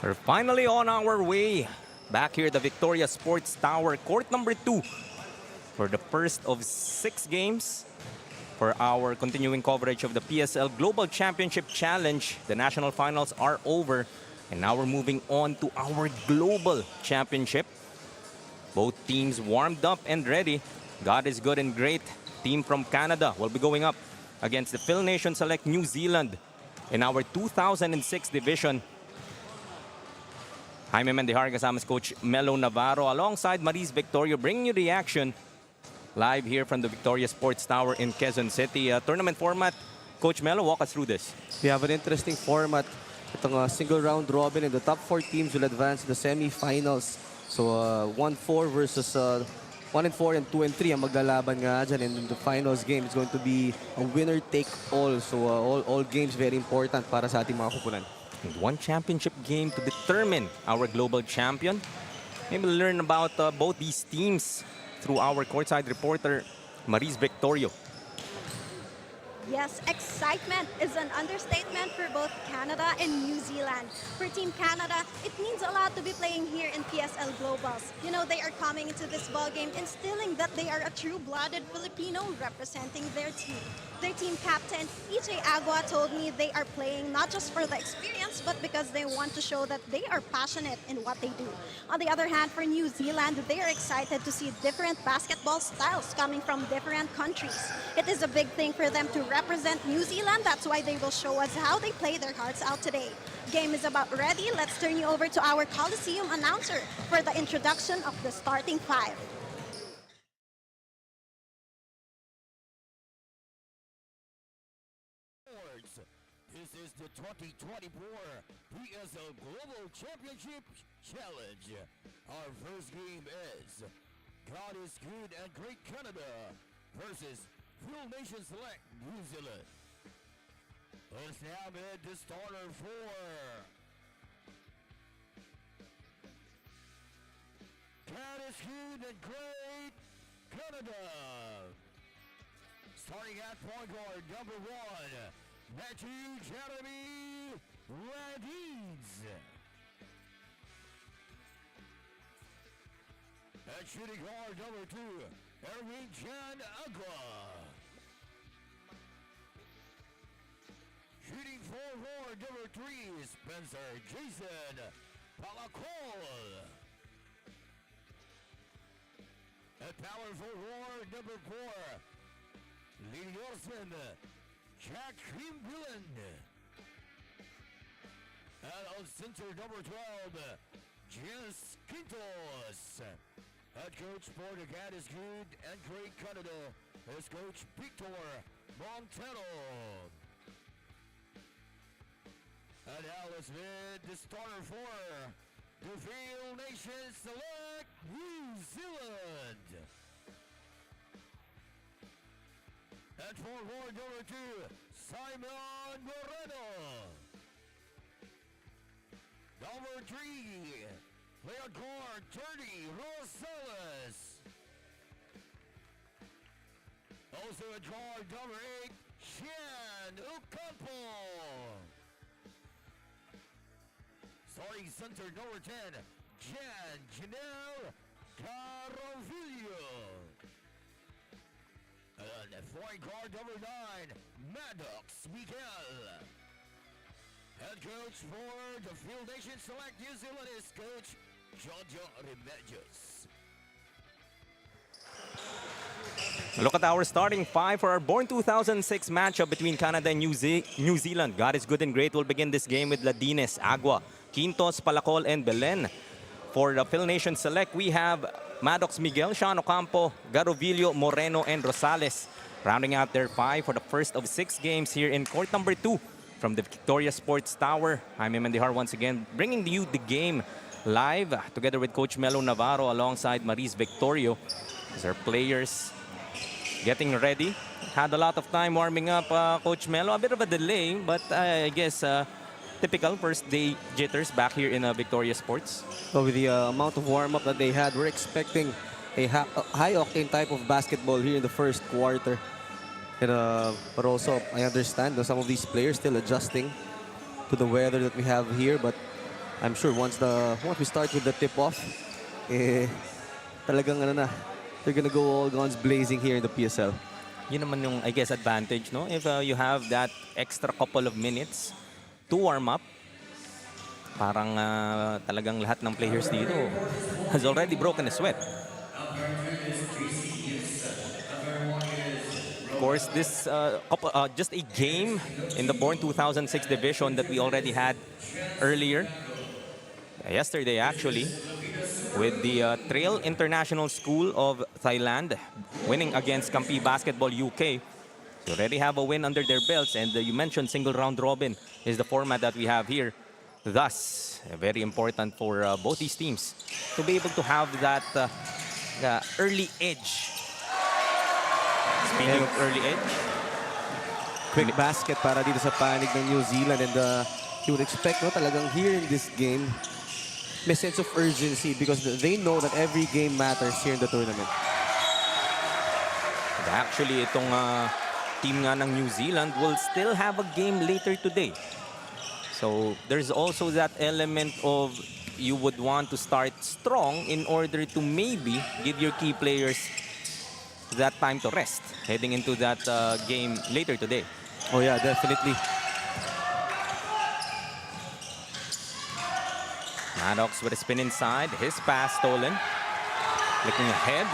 We're finally on our way back here at the Victoria Sports Tower, court number 2 for the first of 6 games for our continuing coverage of the PSL Global Championship Challenge. The national finals are over and now we're moving on to our Global Championship. Both teams warmed up and ready. God is good and great. Team from Canada will be going up against the Phil Nation Select New Zealand in our 2006 division. Jaime Mendihar kasama si Coach Melo Navarro alongside Maris Victorio, bringing you the action live here from the Victoria Sports Tower in Quezon City. Tournament format, Coach Melo, walk us through this. We have an interesting format. Itong single round robin and the top 4 teams will advance to the semi-finals. So 1-4 versus 1-4 and 2-3 ang maglalaban nga dyan. And in the finals game, it's going to be a winner take all. So all games very important para sa ating mga kupunan. And one championship game to determine our global champion. Maybe we'll learn about both these teams through our courtside reporter, Maris Victorio. Yes, excitement is an understatement for both Canada and New Zealand. For Team Canada, it means a lot to be playing here in PSL Globals. You know, they are coming into this ballgame instilling that they are a true-blooded Filipino representing their team. Their team captain, EJ Agua, told me they are playing not just for the experience, but because they want to show that they are passionate in what they do. On the other hand, for New Zealand, they are excited to see different basketball styles coming from different countries. It is a big thing for them to represent New Zealand. That's why they will show us how they play their hearts out today. Game is about ready. Let's turn you over to our Coliseum announcer for the introduction of the starting 5. This is the 2024 PSL Global Championship Challenge. Our first game is God is Good and Great Canada versus Phil Nation Select New Zealand. Let's now meet the starter 4. God is Good and Great Canada. Starting at point guard, number 1. Matthew Jeremy Radins. At shooting guard number 2, Erwin Jan Agua. Shooting forward number 3, Spencer Jason Palacol. At power forward number 4, Lee Olsen. Jack Wimbillen. And on center number 12, Jens Quintos. Head coach for the God is Good and Great Canada is Coach Victor Montero. And now let's meet the starter for the Phil Nation Select New Zealand. And forward number 2, Simon Moreno. Number 3, player guard 30, Rosales. Also at guard number 8, Shan Ocampo. Starting center number 10, Janelle Caravillo. And point guard number 9, Maddox Miguel. Head coach for the Phil Nation Select New Zealand is Coach Jojo Remedios. Look at our starting 5 for our Born 2006 matchup between Canada and New Zealand. God is Good and Great will begin this game with Ladines, Agua, Quintos, Palacol, and Belen. For the Phil Nation Select, we have Maddox Miguel, Sean Ocampo, Garovillo, Moreno, and Rosales. Rounding out their 5 for the first of 6 games here in court number 2 from the Victoria Sports Tower. Jaime Mendihar once again bringing you the game live together with Coach Melo Navarro alongside Maris Victorio. These are players getting ready. Had a lot of time warming up, Coach Melo. A bit of a delay, but I guess typical first day jitters back here in Victoria Sports. So with the amount of warm-up that they had, we're expecting a high-octane type of basketball here in the first quarter. And, but also, I understand that some of these players still adjusting to the weather that we have here. But I'm sure once we start with the tip-off, talagang they're gonna go all guns blazing here in the PSL. Yun naman yung, I guess, advantage, no? If you have that extra couple of minutes to warm up, parang talagang lahat ng players dito has already broken a sweat. Of course, this just a game in the Born 2006 division that we already had earlier. Yesterday, actually, with the Trail International School of Thailand winning against Kampi Basketball UK. They already have a win under their belts, and you mentioned single round robin is the format that we have here. Thus, very important for both these teams to be able to have that early edge. Speaking of early edge, Quick basket para dito sa panig ng New Zealand, and you would expect talagang here in this game may sense of urgency because they know that every game matters here in the tournament. actually itong team nga ng New Zealand will still have a game later today. So there's also that element of you would want to start strong in order to maybe give your key players that time to rest heading into that game later today. Oh yeah, definitely. Maddox with a spin inside, his pass stolen. Looking ahead,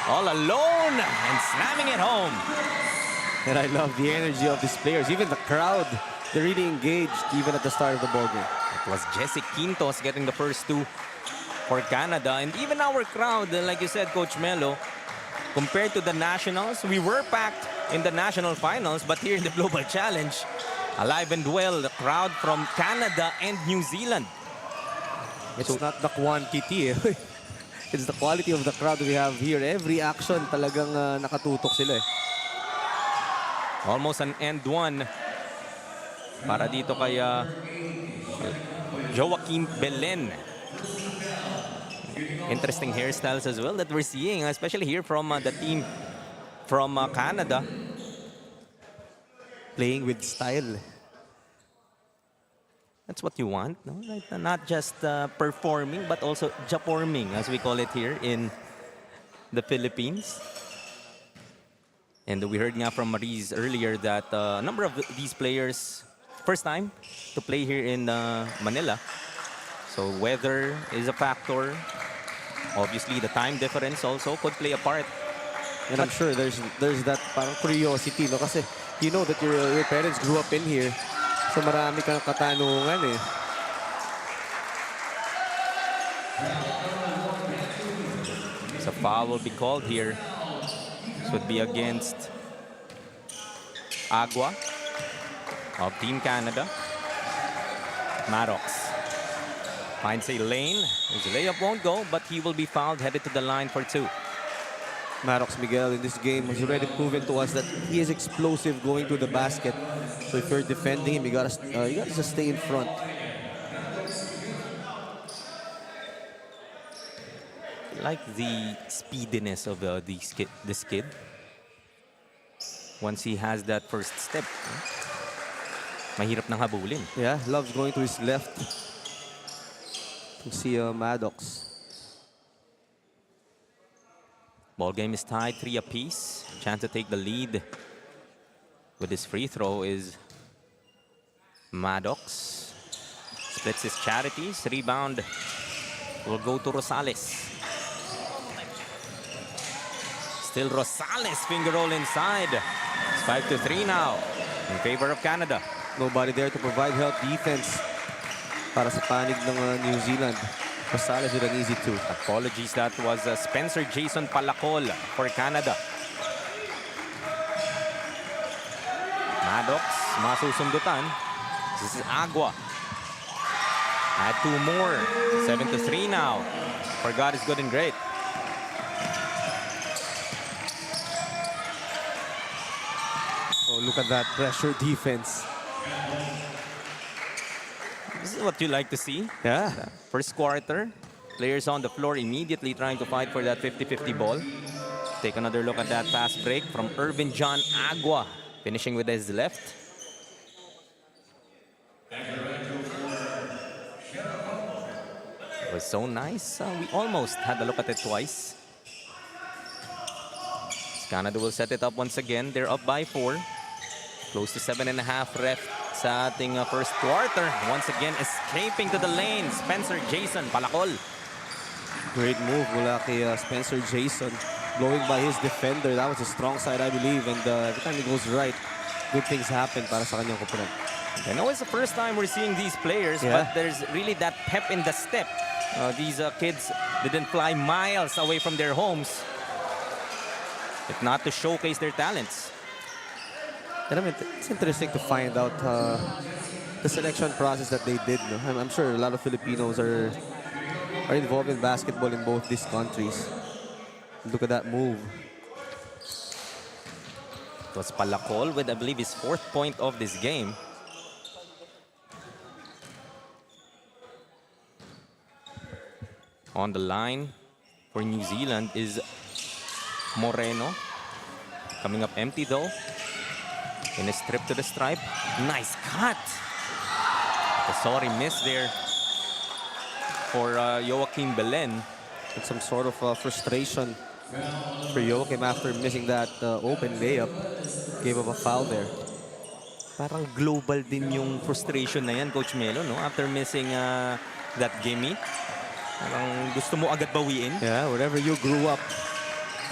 all alone and slamming it home. And I love the energy of these players. Even the crowd, they're really engaged even at the start of the ball game. It was Jesse Quintos getting the first two for Canada. And even our crowd, like you said, Coach Melo, compared to the Nationals, we were packed in the National Finals, but here in the Global Challenge, alive and well, the crowd from Canada and New Zealand. It's not the quantity. It's the quality of the crowd we have here. Every action talagang nakatutok sila. Almost an end one para dito kay Joaquin Belen. Interesting hairstyles as well that we're seeing, especially here from the team from Canada. Playing with style. That's what you want, no? Like, not just performing, but also japorming, as we call it here in the Philippines. And we heard nga from Maurice earlier that a number of these players, first time to play here in Manila. So weather is a factor. Obviously, the time difference also could play a part. And I'm sure there's that parang curiosity, no? Kasi you know that your parents grew up in here. So marami kang katanungan eh. So foul will be called here. This would be against Agua of Team Canada. Maddox finds a lane. His layup won't go, but he will be fouled, headed to the line for two. Maddox Miguel in this game has already proven to us that he is explosive going to the basket. So if you're defending him, you gotta just stay in front. I like the speediness of this kid. Once he has that first step, mahirap nang habulin. Yeah, loves going to his left. To see Maddox. Ball game is tied, 3 apiece. Chance to take the lead with his free throw is Maddox. Splits his charities. Rebound will go to Rosales. Still Rosales, finger roll inside. It's 5-3 now in favor of Canada. Nobody there to provide help defense para sa panig ng New Zealand. Rosales with an easy two. Apologies, that was Spencer Jason Palacol for Canada. Maddox, masusundutan. This is Agua. Add 2 more. 7-3 now. For God is good and great. Oh, look at that pressure defense. This is what you like to see. Yeah. First quarter, players on the floor immediately trying to fight for that 50-50 ball. Take another look at that fast break from Irvin John Agua, finishing with his left. was so nice. We almost had a look at it twice. Canada will set it up once again. They're up by 4. Close to 7.5 left sa ating first quarter. Once again, escaping to the lane. Spencer Jason Palakol. Great move mula kay Spencer Jason. Blowing by his defender. That was a strong side, I believe. And every time he goes right, good things happen para sa kanyang opponent. I know it's the first time we're seeing these players, but there's really that pep in the step. These kids didn't fly miles away from their homes, if not to showcase their talents. And I mean, it's interesting to find out the selection process that they did. No? I'm sure a lot of Filipinos are involved in basketball in both these countries. Look at that move. It was Palakol with, I believe, his 4th point of this game. On the line for New Zealand is Moreno. Coming up empty though. In a strip to the stripe. Nice cut. A sorry miss there for Joaquin Belen. And some sort of frustration for Joachim after missing that open layup. Gave up a foul there. Parang global din yung frustration na yan, Coach Melo, no? After missing that gimme. Parang gusto mo agad bawiin. Yeah, wherever you grew up,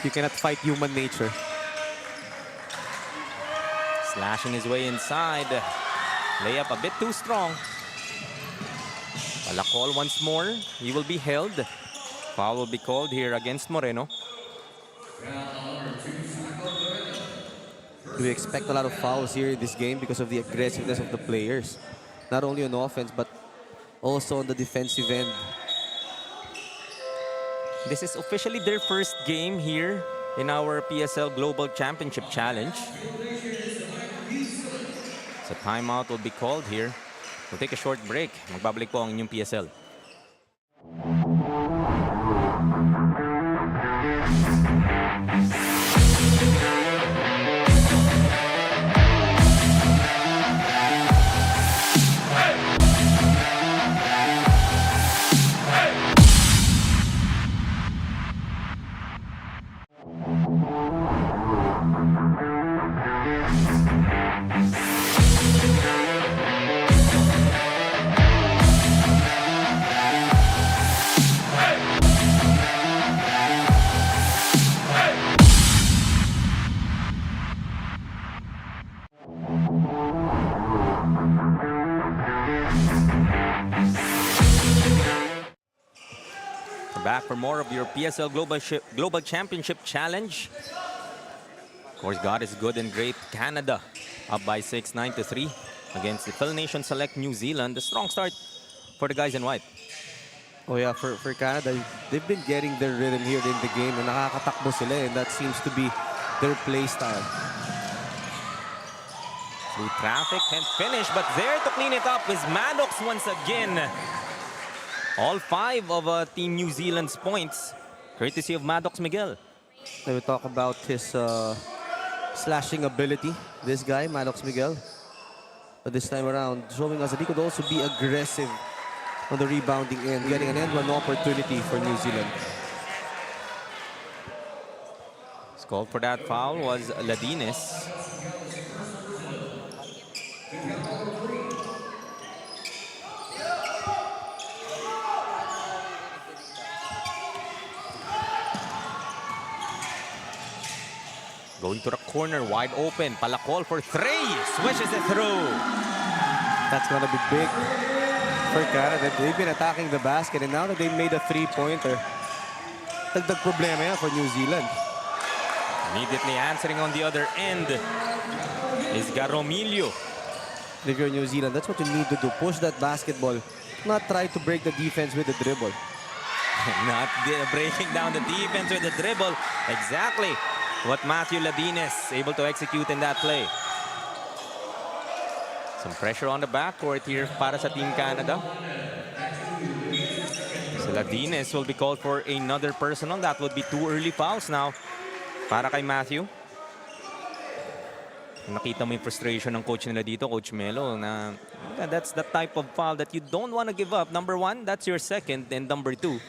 you cannot fight human nature. Slashing his way inside. Layup a bit too strong. Palakol once more. He will be held. Foul will be called here against Moreno. We expect a lot of fouls here in this game because of the aggressiveness of the players. Not only on offense, but also on the defensive end. This is officially their first game here in our PSL Global Championship Challenge. So timeout will be called here. We'll take a short break. Magbabalik po ang inyong PSL. Back for more of your PSL Global Championship Challenge. Of course, God is good and great. Canada up by 6, 9-3 against the Phil Nation Select New Zealand. A strong start for the guys in white. Oh yeah, for Canada, they've been getting their rhythm here in the game. Na nakakatakbo sila, and that seems to be their play style. Through traffic and finish, but there to clean it up is Maddox once again. All 5 of Team New Zealand's points, courtesy of Maddox Miguel. Then we talk about his slashing ability. This guy, Maddox Miguel. But this time around, showing us that he could also be aggressive on the rebounding end, getting an end-run opportunity for New Zealand. Called for that foul was Ladines. Going to the corner, wide open. Palakol for 3. Swishes it through. That's going to be big for Canada. They've been attacking the basket, and now that they made a three-pointer, dagdag problema yan for New Zealand. Immediately answering on the other end is Garomilio. If you're New Zealand, that's what you need to do. Push that basketball. Not try to break the defense with the dribble. Not breaking down the defense with the dribble. Exactly what Matthew Ladines able to execute in that play. Some pressure on the backcourt here para sa Team Canada. So Ladines will be called for another personal. That would be 2 early fouls now para kay Matthew. Nakita mo yung frustration ng coach nila dito, Coach Melo, na That's the type of foul that you don't want to give up. Number one, that's your second. And number two,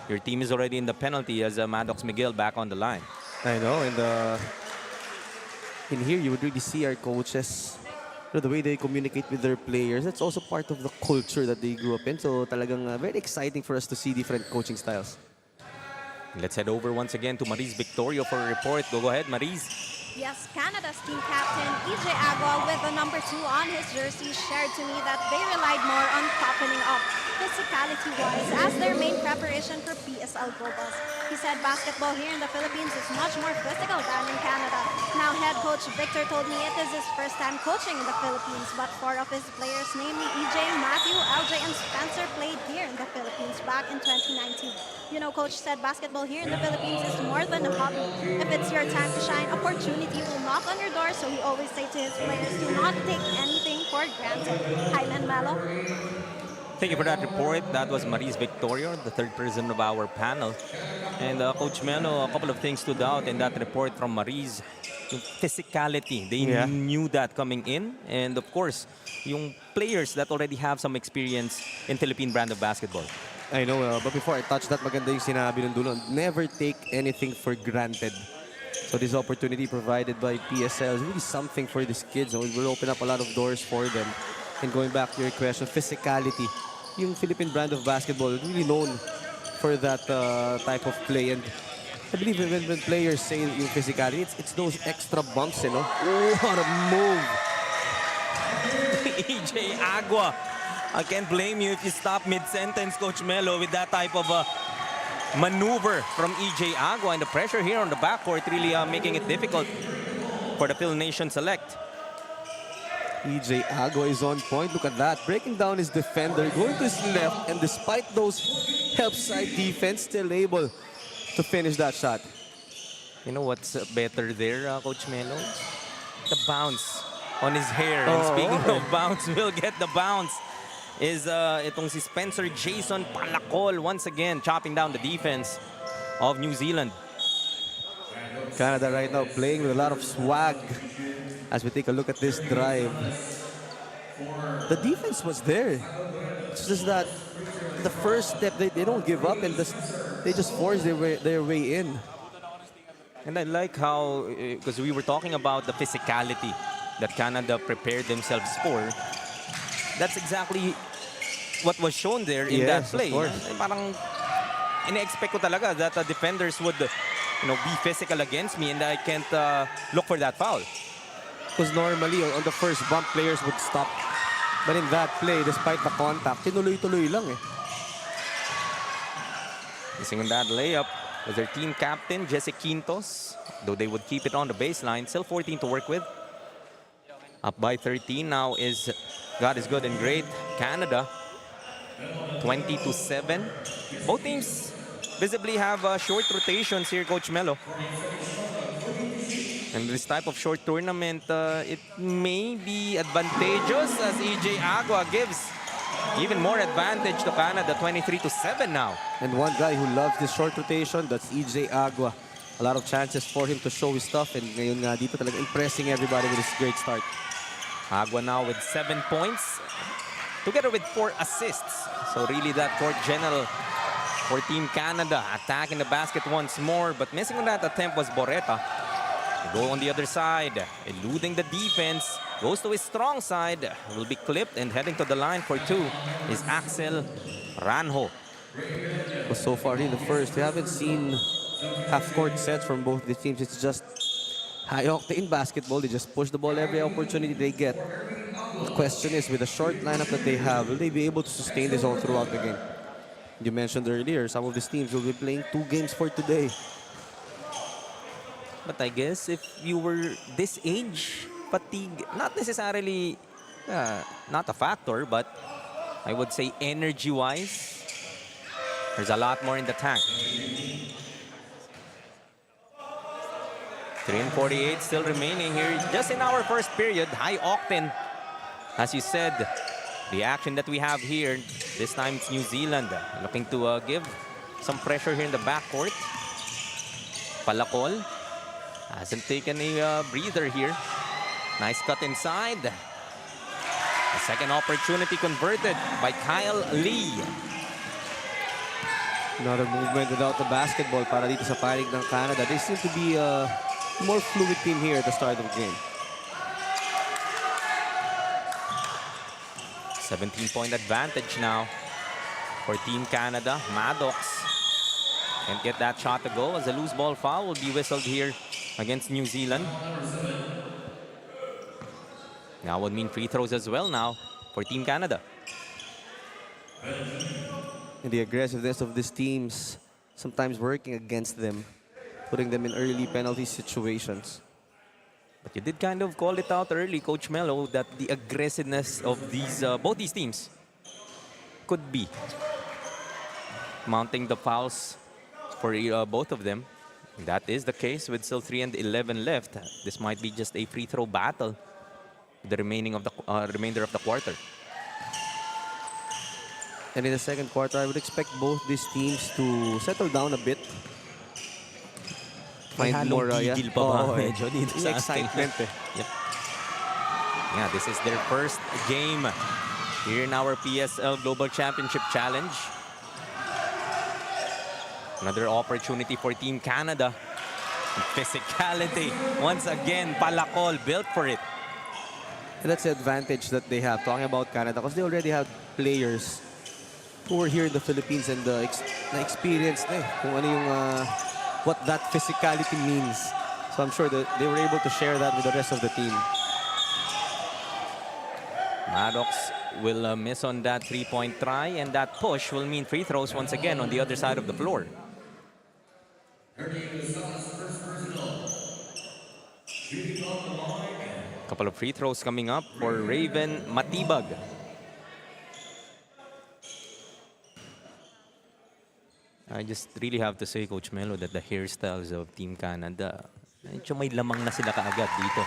your team is already in the penalty as Maddox Miguel back on the line. I know, and in here you would really see our coaches, the way they communicate with their players. That's also part of the culture that they grew up in. So talagang very exciting for us to see different coaching styles. Let's head over once again to Maris Victorio for a report. Go ahead, Maris. Yes, Canada's team captain, EJ Agua, with the number 2 on his jersey, shared to me that they relied more on toughening up physicality-wise as their main preparation for PSL Globals. He said basketball here in the Philippines is much more physical than in Canada. Now, head coach Victor told me it is his first time coaching in the Philippines, but 4 of his players, namely EJ, Matthew, LJ, and Spencer, played here in the Philippines back in 2019. You know, coach said basketball here in the Philippines is more than a hobby. If it's your time to shine, opportunity will knock on your door, so he always say to his players, do not take anything for granted. Highland Malo. Thank you for that report. That was Maris Victorio, the third person of our panel. And Coach Melo, a couple of things stood out in that report from Maris. Yung physicality, they knew that coming in. And of course, yung players that already have some experience in Philippine brand of basketball. I know, but before I touch that, maganda yung sinabi ng dulo. Never take anything for granted. So this opportunity provided by PSL is really something for these kids. It will open up a lot of doors for them. And going back to your question, physicality. Yung Philippine brand of basketball is really known for that type of play. And I believe when players say yung physicality, it's those extra bumps, you know? What a move! EJ Agua. I can't blame you if you stop mid-sentence, Coach Melo, with that type of maneuver from EJ Agua. And the pressure here on the backcourt really making it difficult for the Phil Nation select. EJ Agua is on point. Look at that. Breaking down his defender, going to his left, and despite those help side defense, still able to finish that shot. You know what's better there, Coach Melo? The bounce on his hair. And speaking of bounce, we'll get the bounce. Is itong si Spencer Jason Palacol once again chopping down the defense of New Zealand. Canada right now playing with a lot of swag as we take a look at this drive. The defense was there. It's just that the first step, they don't give up and they just force their way in. And I like how, because we were talking about the physicality that Canada prepared themselves for. That's exactly what was shown there in that play. Parang ina-expect ko talaga that the defenders would be physical against me and I can't look for that foul. Because normally on the first bump, players would stop. But in that play, despite the contact, tinuloy-tuloy lang eh. Missing on that layup was their team captain, Jesse Quintos. Though they would keep it on the baseline, still 14 to work with. Up by 13 now is God is good and great. Canada, 20-7. Both teams visibly have short rotations here, Coach Melo. And this type of short tournament, it may be advantageous as EJ Agua gives even more advantage to Canada, 23-7 now. And one guy who loves this short rotation, that's EJ Agua. A lot of chances for him to show his stuff and ngayon nga dito talaga impressing everybody with his great start. Agua now with 7 points, together with 4 assists. So really that court general for Team Canada, attacking the basket once more, but missing on that attempt was Boreta. They go on the other side, eluding the defense, goes to his strong side, will be clipped and heading to the line for 2 is Axel Ranjo. But so far in the first, we haven't seen half-court sets from both the teams. It's just high-octane basketball. They just push the ball every opportunity they get. The question is, with the short lineup that they have, will they be able to sustain this all throughout the game? You mentioned earlier, some of these teams will be playing 2 games for today. But I guess if you were this age, fatigue, not necessarily, not a factor, but I would say energy-wise, there's a lot more in the tank. 3:48 still remaining here, just in our first period, high octane. As you said, the action that we have here, this time it's New Zealand looking to give some pressure here in the backcourt. Palacol hasn't taken a breather here. Nice cut inside. A second opportunity converted by Kyle Lee. Another movement without the basketball para dito sa panig ng Canada. They seem to be a more fluid team here at the start of the game. 17-point advantage now for Team Canada. Maddox can't get that shot to go as a loose ball foul will be whistled here against New Zealand. That would mean free throws as well now for Team Canada. And the aggressiveness of these teams sometimes working against them, putting them in early penalty situations. But you did kind of call it out early, Coach Melo, that the aggressiveness of these both these teams could be mounting the fouls for both of them. That is the case with still 3 and 11 left. This might be just a free throw battle. The remainder of the quarter. And in the second quarter, I would expect both these teams to settle down a bit. May halong gigil pa ba medyo dito yung sa atin? excitement eh. Yep. Yeah, this is their first game here in our PSL Global Championship Challenge. Another opportunity for Team Canada. Physicality. Once again, Palacol built for it. And that's the advantage that they have, talking about Canada, because they already have players who are here in the Philippines and na-experience na eh, kung ano yung what that physicality means. So I'm sure that they were able to share that with the rest of the team. Maddox will miss on that three-point try, and that push will mean free throws once again on the other side of the floor. Couple of free throws coming up for Raven Matibag. I just really have to say, Coach Melo, that the hairstyles of Team Canada, medyo may lamang na sila kaagad dito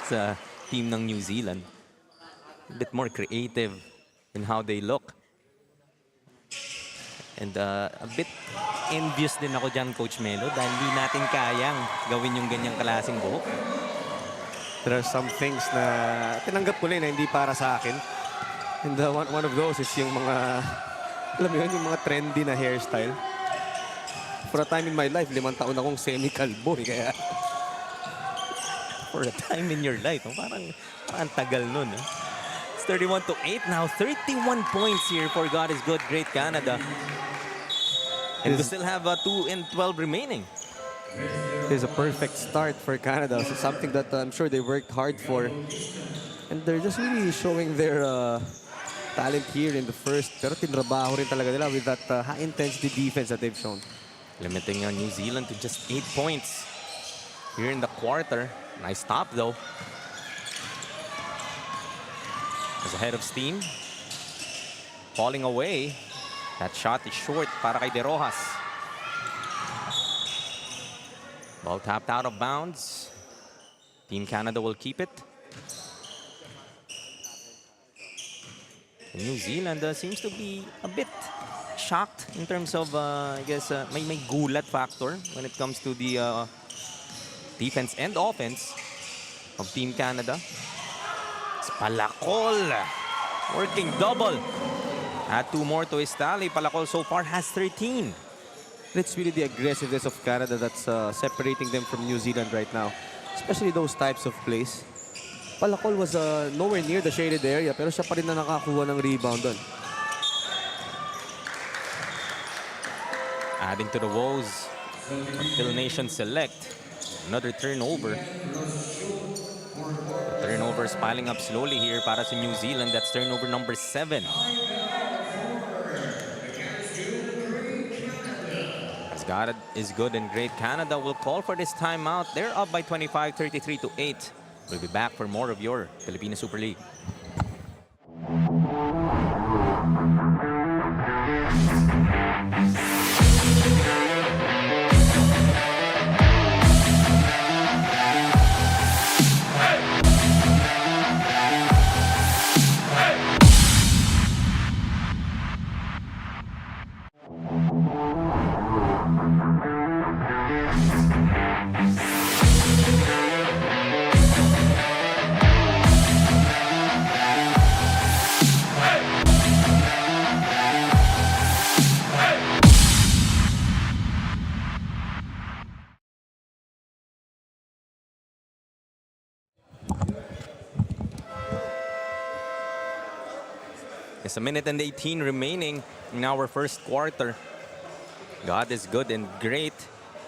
sa team ng New Zealand. A bit more creative in how they look. And a bit envious din ako dyan, Coach Melo, dahil hindi natin kayang gawin yung ganyang klaseng buhok. There are some things na tinanggap ko rin na hindi para sa akin. And one of those is yung mga, alam mo yun, yung mga trendy na hairstyle. For a time in my life, 5 taon akong semi-kalbo eh, kaya For a time in your life, parang tagal nun. It's 31-8 now. 31 points here for God is Good, Great Canada. And we still have 2 and 12 remaining. It is a perfect start for Canada. So something that I'm sure they worked hard for. And they're just really showing their talent here in the first. Pero tinrabaho rin talaga nila with that high-intensity defense that they've shown. Limiting New Zealand to just 8 points here in the quarter. Nice stop though. As ahead of steam. Falling away. That shot is short para kay De Rojas. Ball tapped out of bounds. Team Canada will keep it. New Zealand seems to be a bit shocked in terms of, I guess, may gulat factor when it comes to the defense and offense of Team Canada. It's Palacol working double. Add 2 more to his tally. Palacol so far has 13. It's really the aggressiveness of Canada that's separating them from New Zealand right now. Especially those types of plays. Palacol was nowhere near the shaded area pero siya pa rin na nakakuha ng rebound doon. Adding to the woes until Nation Select. Another turnover. The turnovers piling up slowly here para sa New Zealand. That's turnover number 7. God is Good and Great Canada will call for this timeout. They're up by 25, 33-8. We'll be back for more of your Filipino Super League. It's a minute and 18 remaining in our first quarter. God is good and great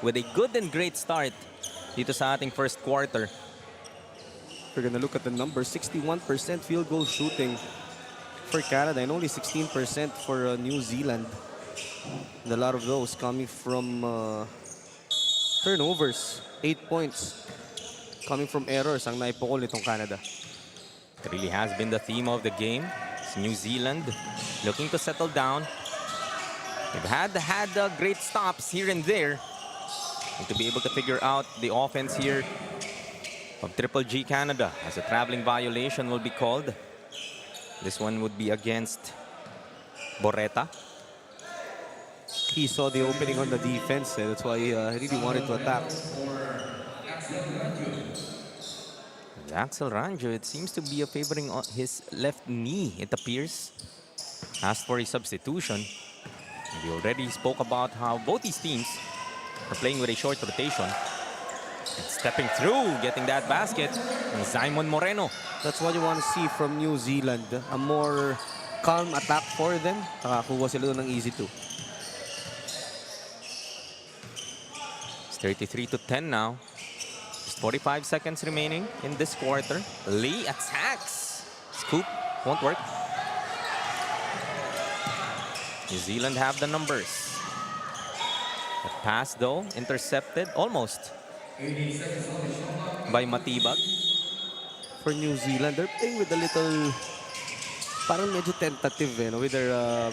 with a good and great start dito sa ating first quarter. We're gonna look at the numbers. 61% field goal shooting for Canada and only 16% for New Zealand. And a lot of those coming from turnovers. 8 points coming from errors ang naipukol nitong Canada. It really has been the theme of the game. It's New Zealand looking to settle down. They've had great stops here and there. And to be able to figure out the offense here of Triple G Canada as a traveling violation will be called. This one would be against Boreta. He saw the opening on the defense. That's why he really wanted to attack. Axel Ranjo, it seems to be favoring on his left knee, it appears. Asked for a substitution. We already spoke about how both these teams are playing with a short rotation. And stepping through, getting that basket, and Simon Moreno. That's what you want to see from New Zealand. A more calm attack for them. Nakakuha sila doon ng easy two. It's 33-10 now. Just 45 seconds remaining in this quarter. Lee attacks. Scoop won't work. New Zealand have the numbers. The pass though, intercepted almost by Matibag. For New Zealand, they're playing with a little, parang medyo tentative with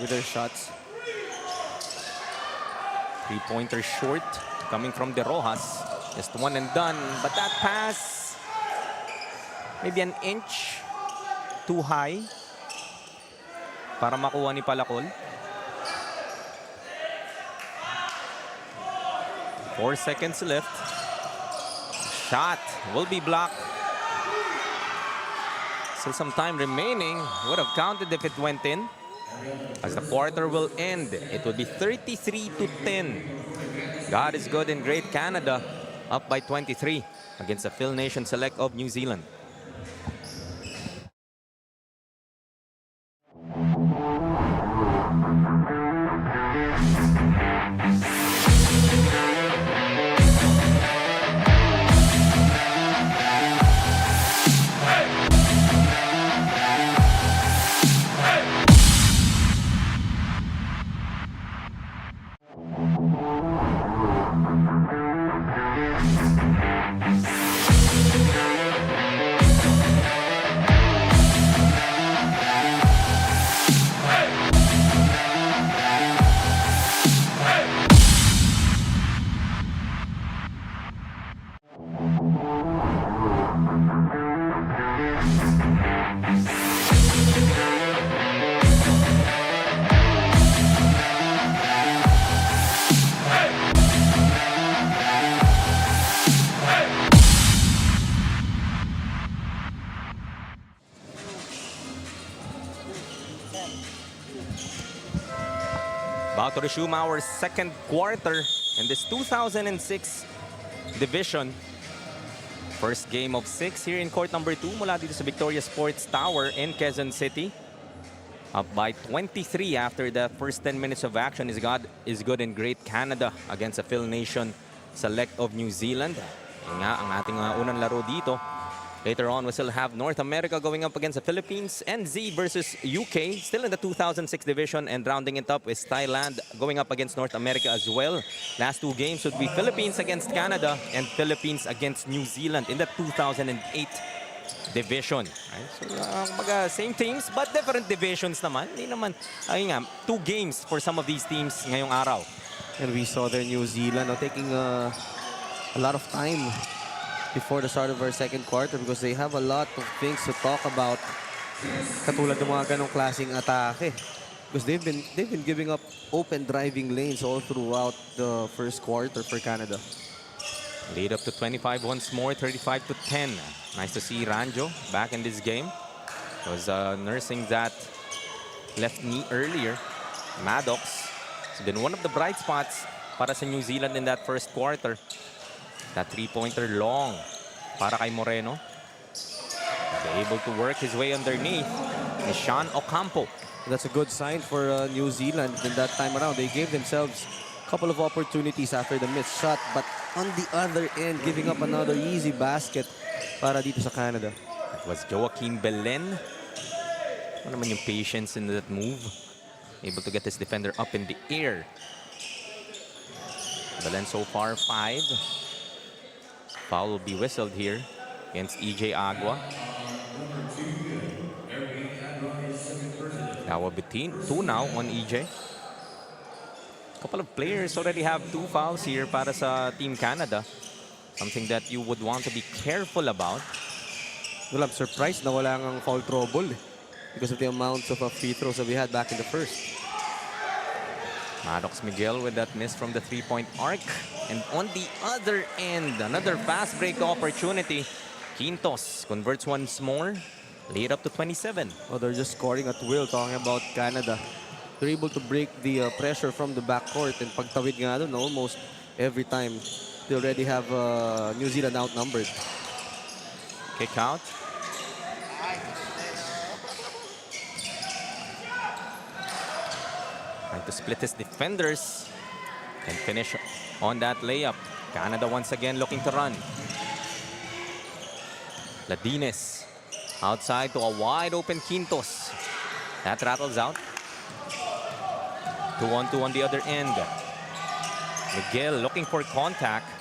their shots. Three-pointer short coming from De Rojas. Just one and done, but that pass maybe an inch too high para makuha ni Palacol. 4 seconds left. Shot will be blocked. Still some time remaining. Would have counted if it went in. As the quarter will end, it will be 33-10. God is good and great Canada up by 23 against the Phil Nation Select of New Zealand. About to resume our second quarter in this 2006 division. First game of 6 here in court number 2 mula dito sa Victoria Sports Tower in Quezon City. Up by 23 after the first 10 minutes of action is good and great Canada against the Phil Nation Select of New Zealand. Yan nga ang ating unang laro dito. Later on, we still have North America going up against the Philippines, NZ versus UK, still in the 2006 division, and rounding it up is Thailand going up against North America as well. Last 2 games would be Philippines against Canada and Philippines against New Zealand in the 2008 division. Right? So, same teams but different divisions naman. Hindi naman, ayun nga, 2 games for some of these teams ngayong araw. And we saw there New Zealand taking a lot of time before the start of our second quarter because they have a lot of things to talk about. Katulad ng mga ganong klaseng atake. Because they've been giving up open driving lanes all throughout the first quarter for Canada. Lead up to 25 once more, 35-10. Nice to see Ranjo back in this game. He was nursing that left knee earlier. Maddox has been one of the bright spots para sa New Zealand in that first quarter. That three-pointer long para kay Moreno. He's able to work his way underneath. Ni Sean Ocampo. That's a good sign for New Zealand. In that time around, they gave themselves a couple of opportunities after the missed shot. But on the other end, giving up another easy basket para dito sa Canada. It was Joaquin Belen. Ano naman yung patience in that move. Able to get his defender up in the air. Belen so far 5. Foul will be whistled here against EJ Agua. Now a between 2 now on EJ. Couple of players already have 2 fouls here para sa Team Canada. Something that you would want to be careful about. Well, I'm surprised na wala ngang foul trouble because of the amounts of free throws that we had back in the first. Maddox Miguel with that miss from the 3-point arc. And on the other end, another fast break opportunity. Quintos converts once more. Lead up to 27. Oh, they're just scoring at will, talking about Canada. They're able to break the pressure from the backcourt and pagtawid nga doon almost every time. They already have New Zealand outnumbered. Kick out. Trying to split his defenders and finish on that layup. Canada once again looking to run. Ladines outside to a wide open Quintos. That rattles out. 2-on-2 on the other end. Miguel looking for contact.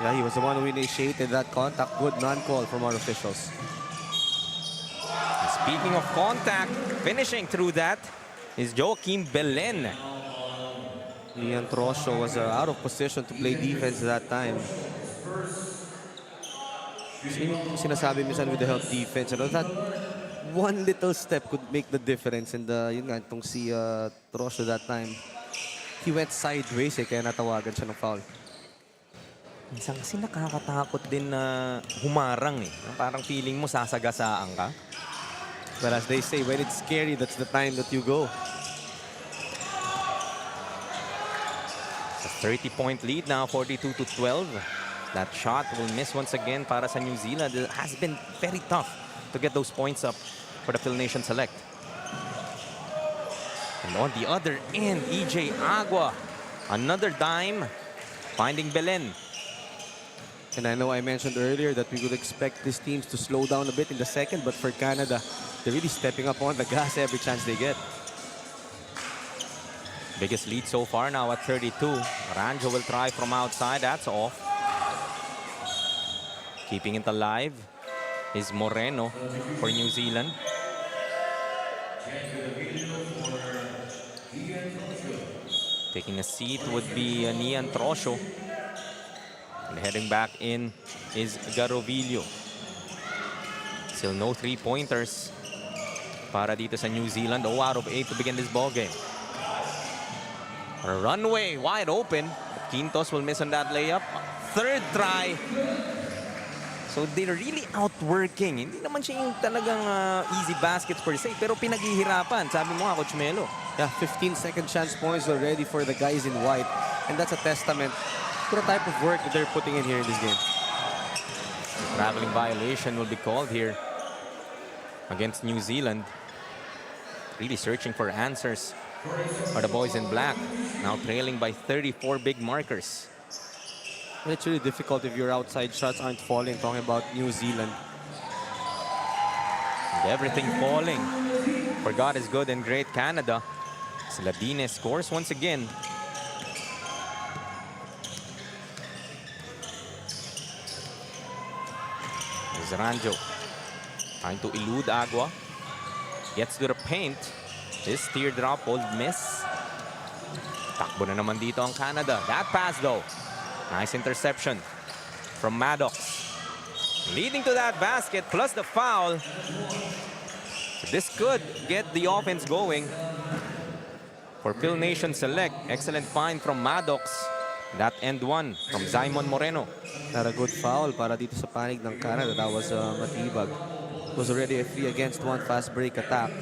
Yeah, he was the one who initiated that contact. Good non-call from our officials. Speaking of contact, finishing through that is Joaquin Belen. Ian Trosho was out of position to play defense that time. Sinasabi minsan with the help defense, that one little step could make the difference. And yun nga, itong si Trosho that time, he went sideways kaya natawagan siya ng foul. Minsan kasi nakakatakot din na humarang Parang feeling mo sasagasaan ka. But as they say, when it's scary, that's the time that you go. A 30-point lead now, 42-12. That shot will miss once again para sa New Zealand. It has been very tough to get those points up for the Phil Nation Select. And on the other end, EJ Agua. Another dime, finding Belen. And I know I mentioned earlier that we could expect these teams to slow down a bit in the second, but for Canada, they're really stepping up on the gas every chance they get. Biggest lead so far now at 32. Ranjo will try from outside. That's off. Keeping it alive is Moreno for New Zealand. Taking a seat would be Nian Trosho. And heading back in is Garovillo. Still no 3-pointers para dito sa New Zealand. 0 out of 8 to begin this ball game. A runway wide open. Quintos will miss on that layup. Third try. So they're really outworking. Hindi naman siya yung talagang easy baskets per se, pero pinaghihirapan. Sabi mo nga, Coach Melo. Yeah, 15-second chance points already for the guys in white. And that's a testament to the type of work that they're putting in here in this game. Traveling violation will be called here against New Zealand. Really searching for answers are the boys in black. Now trailing by 34 big markers. And it's really difficult if your outside shots aren't falling, talking about New Zealand. And everything falling for God is good and great Canada. Ladines scores once again. There's Ranjo trying to elude Agua. Gets to the paint. This teardrop will miss. Takbo na naman dito ang Canada. That pass though. Nice interception from Maddox. Leading to that basket plus the foul. This could get the offense going for Phil Nation Select. Excellent find from Maddox. That end one from Simon Moreno. Not a good foul para dito sa panig ng Canada. That was matibag. It was already a 3 against 1 fast break attack.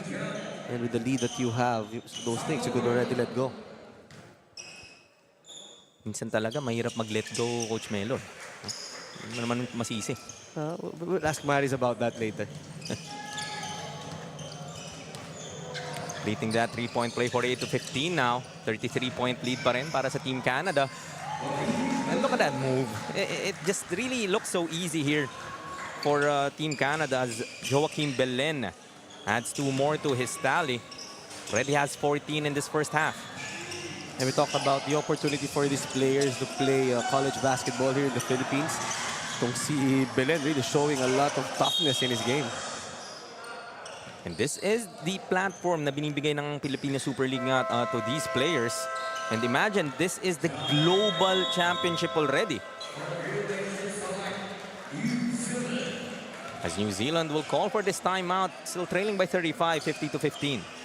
And with the lead that you have, those things you could already let go. Minsan talaga mahirap mag-let go, Coach Melo. Hindi mo naman masisi. We'll ask Maris about that later. Completing that three-point play, 48-15 now. 33-point lead pa rin para sa Team Canada. And look at that move. It just really looks so easy here for Team Canada as Joaquim Belen adds 2 more to his tally. Already has 14 in this first half. And we talk about the opportunity for these players to play college basketball here in the Philippines. Itong si Belen really showing a lot of toughness in his game. And this is the platform na binibigay ng Pilipinas Super League nga to these players. And imagine, this is the global championship already. As New Zealand will call for this timeout, still trailing by 35, 50-15.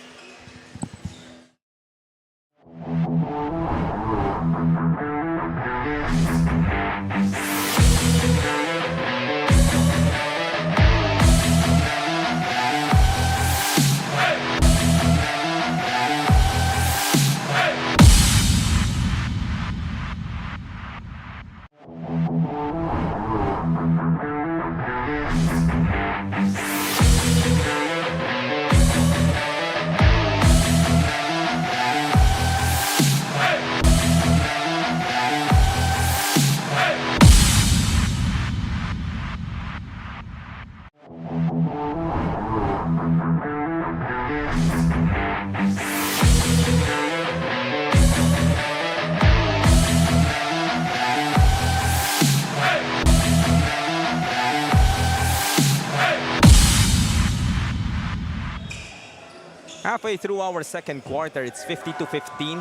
Halfway through our second quarter, it's 50-15.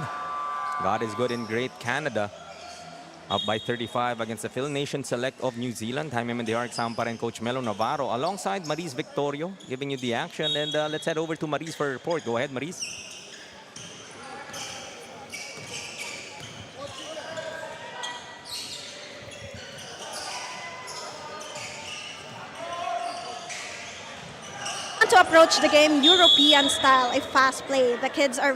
God is good and great Canada. Up by 35 against the Phil Nation Select of New Zealand. Jaime Mendijar, kasama pa rin Coach Melo Navarro alongside Maris Victorio giving you the action. And let's head over to Maris for a report. Go ahead, Maris. To approach the game European style, a fast play. The kids are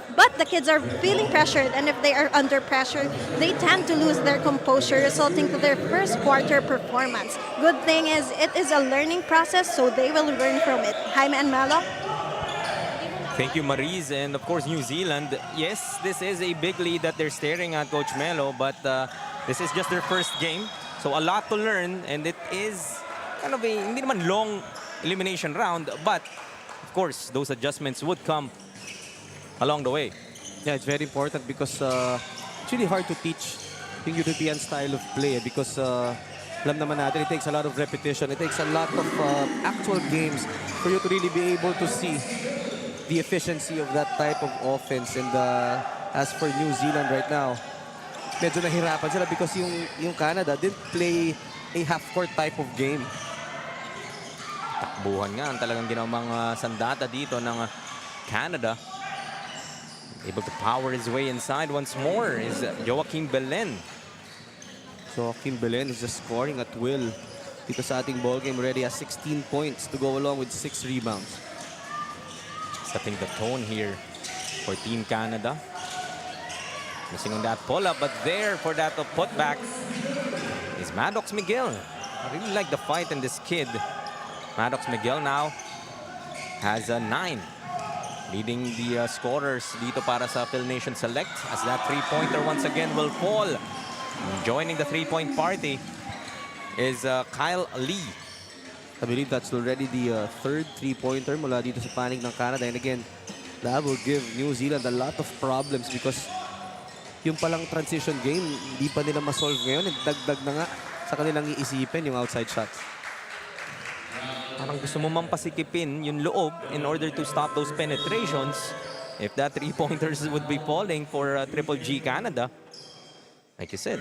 feeling pressured, and if they are under pressure, they tend to lose their composure, resulting to their first quarter performance. Good thing is it is a learning process, so they will learn from it. Jaime and Melo. Thank you, Maris. And of course, New Zealand. Yes, this is a big lead that they're staring at, Coach Melo, but this is just their first game. So a lot to learn, and it is kind of a hindi naman long elimination round, but of course, those adjustments would come along the way. Yeah, it's very important because it's really hard to teach yung European style of play because alam naman natin, it takes a lot of repetition. It takes a lot of actual games for you to really be able to see the efficiency of that type of offense. And as for New Zealand right now, medyo nahirapan sila because yung Canada didn't play a half-court type of game. Takbuhan nga ang talagang ginawang sandata dito ng Canada. Able to power his way inside once more is Joaquim Belen. So Joaquim Belen is just scoring at will dito sa ating ballgame. Already has 16 points to go along with 6 rebounds. Setting the tone here for Team Canada. Missing on that pull-up, but there for that putback is Maddox Miguel. I really like the fight in this kid. Maddox Miguel now has a 9, leading the scorers dito para sa Phil Nation Select as that three-pointer once again will fall. Joining the three-point party is Kyle Lee. I believe that's already the third three-pointer mula dito sa panig ng Canada. And again, that will give New Zealand a lot of problems because yung palang transition game, hindi pa nila masolve ngayon. Dagdag na nga sa kanilang iisipin yung outside shots. Parang gusto mo mampasikipin yung loob in order to stop those penetrations. If that three-pointers would be falling for Triple G Canada, like you said,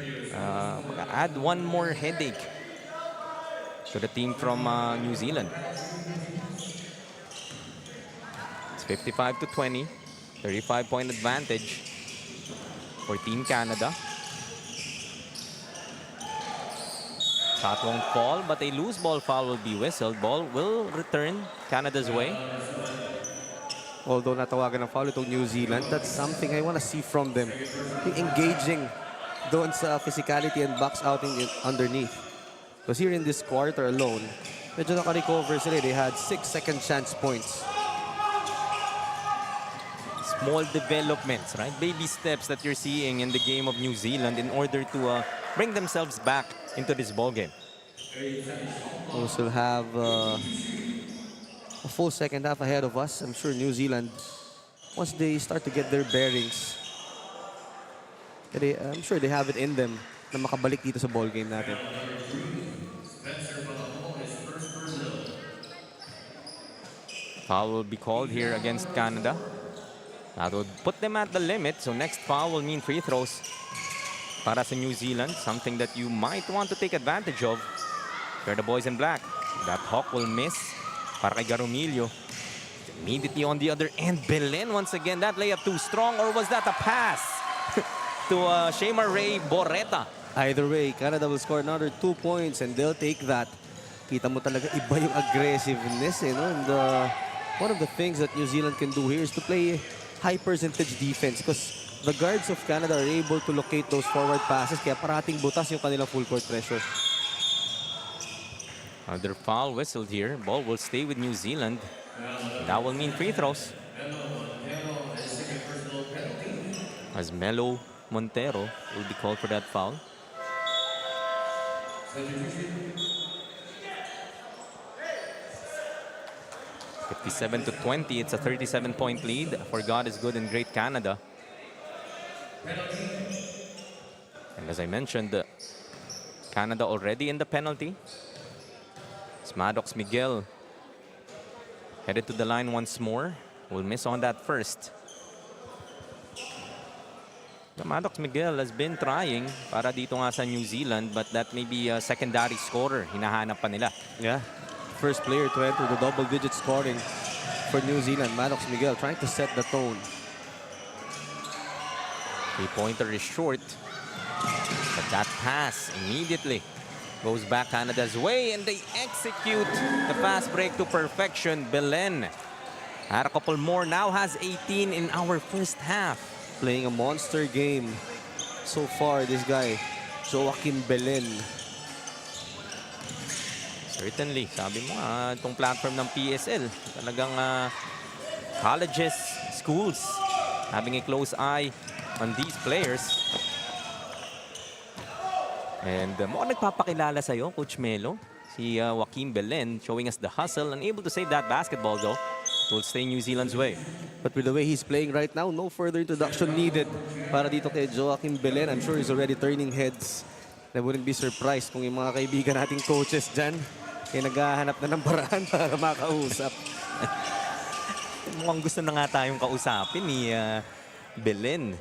add one more headache to the team from New Zealand. It's 55-20, 35-point advantage for Team Canada. Shot won't fall, but a loose ball foul will be whistled. Ball will return Canada's way. Although natawagan ng foul itong New Zealand, that's something I want to see from them. Yung engaging doon sa physicality and box outing underneath. Because here in this quarter alone, medyo naka-recover sila. They had 6 second chance points. small developments, right? Baby steps that you're seeing in the game of New Zealand in order to bring themselves back into this ball game. We still have a full second half ahead of us. I'm sure New Zealand, once they start to get their bearings, I'm sure they have it in them na makabalik dito sa ball game natin. Foul will be called here against Canada. That would put them at the limit. So next foul will mean free throws para sa New Zealand. Something that you might want to take advantage of. They're the boys in black. That hawk will miss para kay Garumillo. Immediately on the other end, Belen once again. That layup too strong, or was that a pass to Shema Ray Boreta? Either way, Canada will score another 2 points and they'll take that. Kita mo talaga iba yung aggressiveness, no? And one of the things that New Zealand can do here is to play high percentage defense because the guards of Canada are able to locate those forward passes kaya parating butas yung kanilang full court pressure. Another foul whistled here. Ball will stay with New Zealand. That will mean free throws. As Melo Montero will be called for that foul. (57-20). It's a 37-point lead for God is Good and Great Canada. And as I mentioned, Canada already in the penalty. It's Maddox Miguel headed to the line once more. Will miss on that first. The Maddox Miguel has been trying para dito nga sa New Zealand, but that may be a secondary scorer. Hinahanap pa nila. Yeah. First player to enter the double-digit scoring for New Zealand. Maddox Miguel trying to set the tone. Three-pointer is short. But that pass immediately goes back Canada's way, and they execute the fast break to perfection. Belen had a couple more, now has 18 in our first half. Playing a monster game so far, this guy, Joaquin Belen. Certainly, sabi mo itong platform ng PSL, talagang colleges, schools, having a close eye on these players. And mukhang nagpapakilala sa'yo, Coach Melo, si Joaquin Belen, showing us the hustle, unable to save that basketball though. It will stay New Zealand's way. But with the way he's playing right now, no further introduction needed para dito kay Joaquin Belen. I'm sure he's already turning heads. I wouldn't be surprised kung yung mga kaibigan nating coaches dyan ay naghahanap na ng paraan para makausap. Mukhang gusto na nga tayong kausapin ni Belen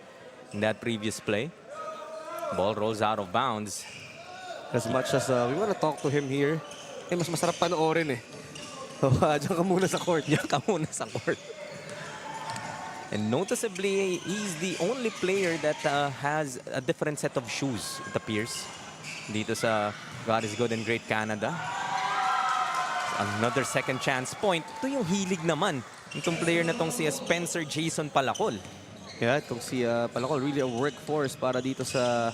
in that previous play. Ball rolls out of bounds. As much as we want to talk to him here, mas masarap panoorin eh. So, dyan ka muna sa court. Diyan ka muna sa court. And noticeably, he's the only player that has a different set of shoes, it appears. Dito sa God is Good and Great Canada. Another second chance point. Ito yung hilig naman. Itong player na tong si Spencer Jason Palacol. Yeah, itong si Palacol, really a workforce para dito sa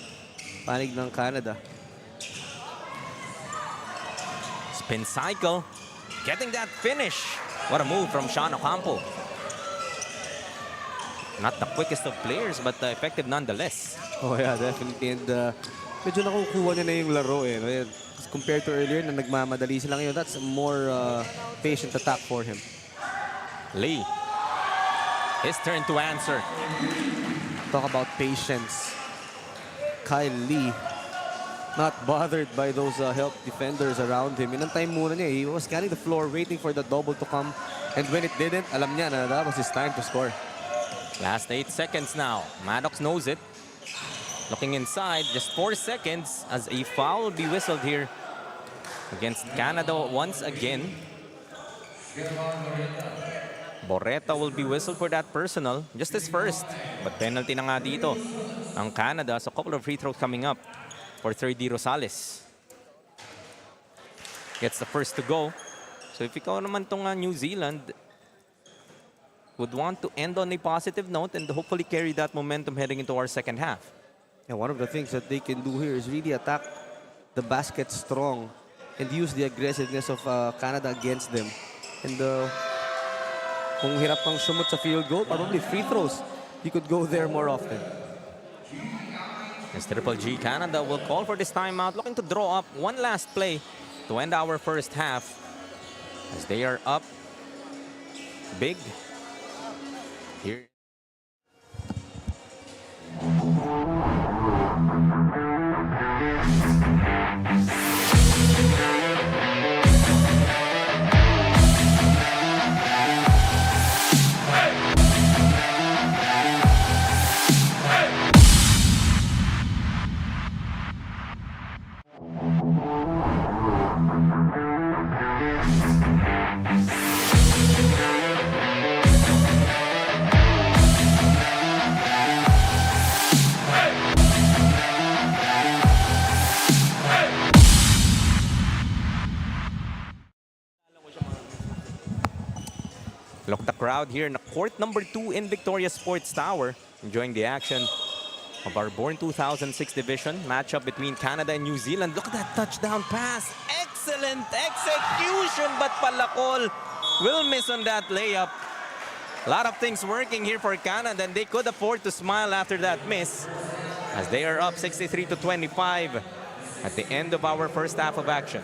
panig ng Canada. Spin cycle. Getting that finish. What a move from Sean Ocampo. Not the quickest of players, but effective nonetheless. Oh yeah, definitely. And medyo nakukuha niya na yung laro eh. Compared to earlier na nagmamadali sila ngayon, that's a more patient attack for him. Lee. His turn to answer. Talk about patience. Kyle Lee, not bothered by those help defenders around him. Inantay muna niya. He was scanning the floor, waiting for the double to come. And when it didn't, alam niya na that was his time to score. Last 8 seconds now. Maddox knows it. Looking inside, just 4 seconds as a foul will be whistled here against Canada once again. Boreta will be whistled for that personal, just his first. But penalty na nga dito ang Canada. So a couple of free throws coming up for 3D Rosales. Gets the first to go. So if ikaw naman tong New Zealand, would want to end on a positive note and hopefully carry that momentum heading into our second half. And one of the things that they can do here is really attack the basket strong and use the aggressiveness of Canada against them. And Kung hirap kang sumut sa field goal, probably free throws. You could go there more often. As Triple G Canada will call for this timeout, looking to draw up one last play to end our first half. As they are up big. Here. Look, the crowd here in court number 2 in Victoria Sports Tower, enjoying the action of our Born 2006 division matchup between Canada and New Zealand. Look at that touchdown pass. Excellent execution, but Palacol will miss on that layup. A lot of things working here for Canada, and they could afford to smile after that miss as they are up 63-25 at the end of our first half of action.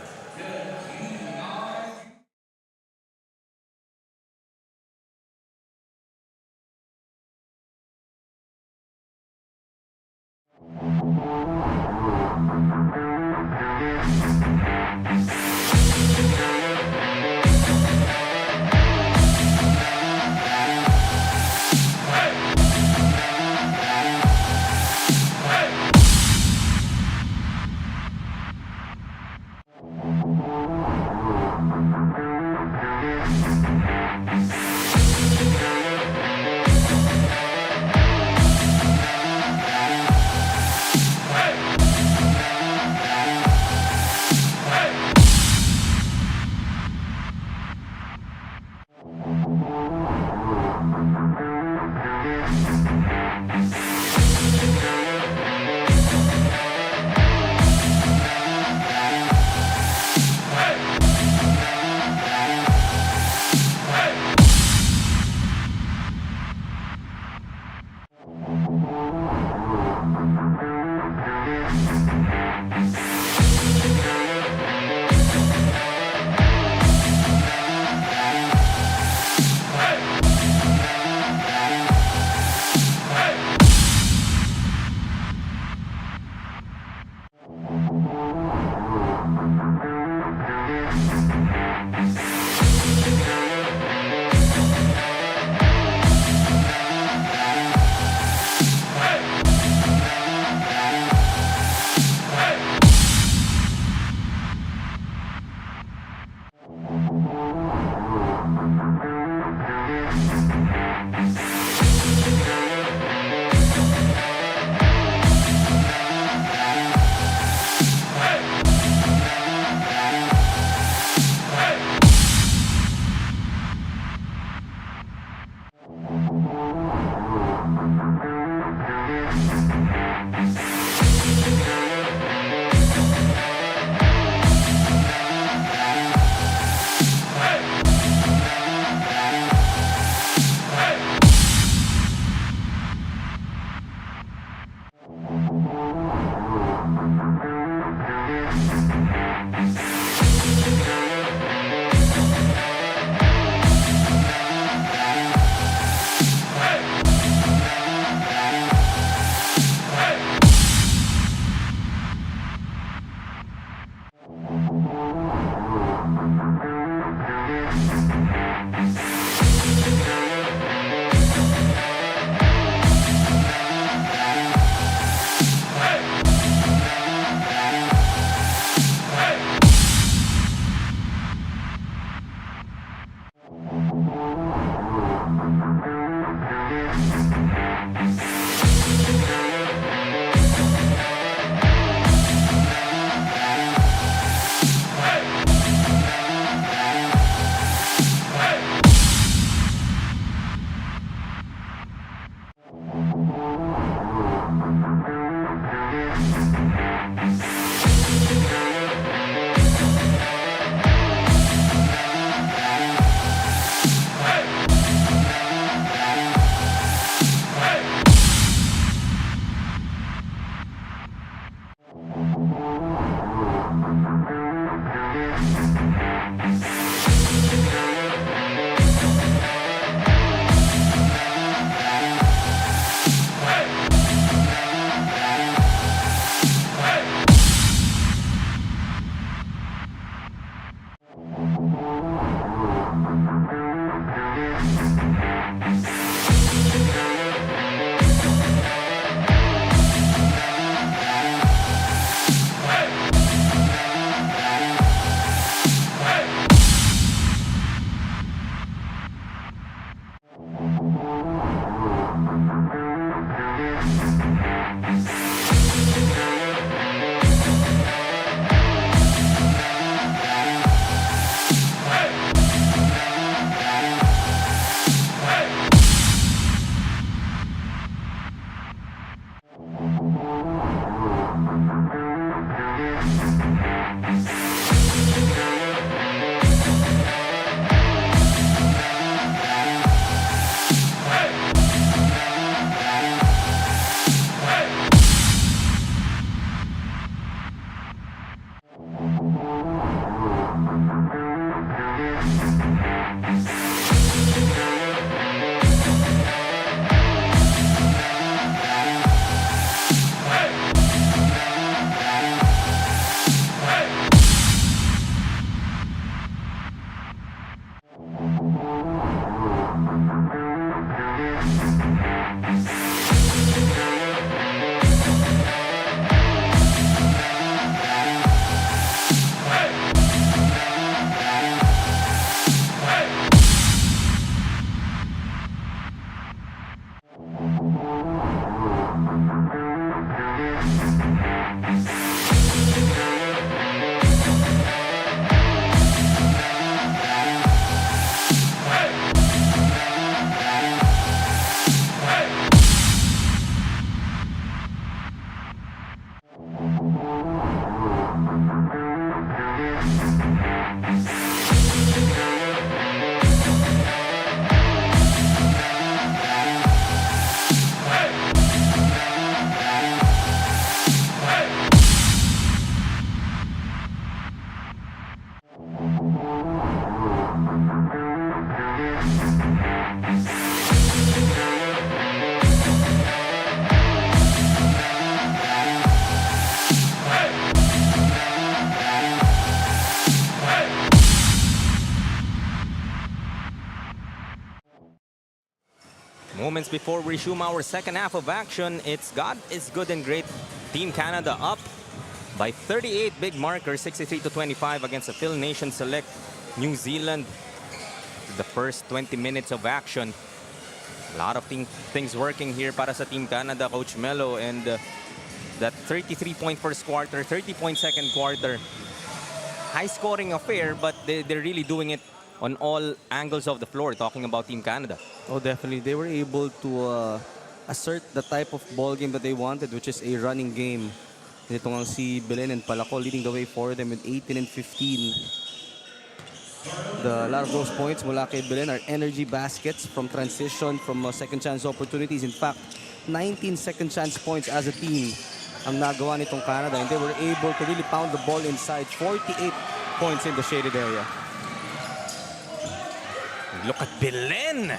moments before we resume our second half of action. It's God is good and great. Team Canada up by 38 big markers, 63-25 against the Phil Nation Select New Zealand. The first 20 minutes of action. A lot of things working here para sa Team Canada, Coach Melo, and that 33-point first quarter, 30-point second quarter. High-scoring affair, but they're really doing it on all angles of the floor, talking about Team Canada. Oh, definitely. They were able to assert the type of ball game that they wanted, which is a running game. Ito nga si Belen and Palacol leading the way for them with 18 and 15. A lot of those points mula kay Belen are energy baskets from transition, from second chance opportunities. In fact, 19 second chance points as a team ang nagawa nitong Canada, and they were able to really pound the ball inside. 48 points in the shaded area. Look at Belen.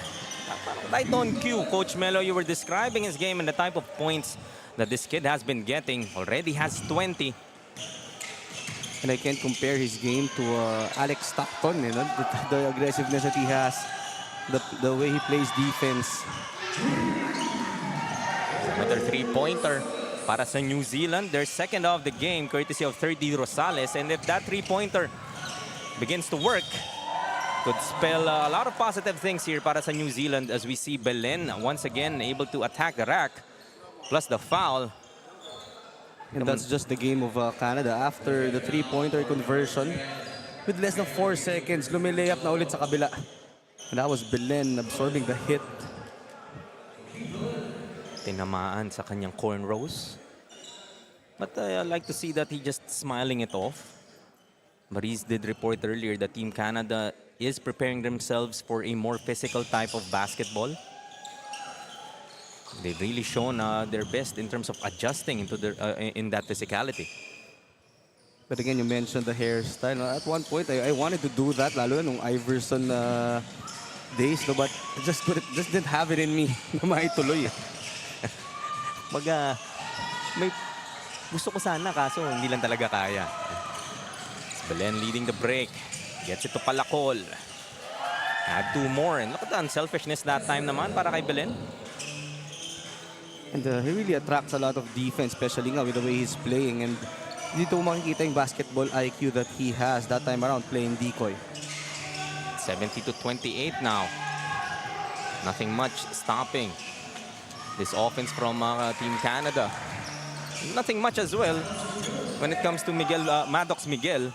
Right on cue, Coach Melo, you were describing his game and the type of points that this kid has been getting. Already has 20. And I can't compare his game to Alex Stockton, you know, the aggressiveness that he has, the way he plays defense. Another three-pointer para sa New Zealand. Their second of the game, courtesy of 3D Rosales. And if that three-pointer begins to work, could spell a lot of positive things here para sa New Zealand, as we see Belen once again able to attack the rack, plus the foul. And that's just the game of Canada. After the three-pointer conversion, with less than 4 seconds, lumilayap na ulit sa kabila. And that was Belen absorbing the hit. Tinamaan sa kanyang cornrows. But I like to see that he just smiling it off. Maurice did report earlier that Team Canada is preparing themselves for a more physical type of basketball. They've really shown their best in terms of adjusting into their in that physicality. But again, you mentioned the hairstyle. At one point, I wanted to do that, lalo na nung Iverson days, no, but I just didn't have it in me na maituloy. May gusto ko sana, kaso hindi lang talaga kaya. Belen leading the break. Gets it to Palacol. Add 2 more. And look at the unselfishness that time naman para kay Belen. And he really attracts a lot of defense, especially nga with the way he's playing. And dito makikita yung basketball IQ that he has that time around playing decoy. 70-28 now. Nothing much stopping this offense from Team Canada. Nothing much as well when it comes to Miguel, Maddox Miguel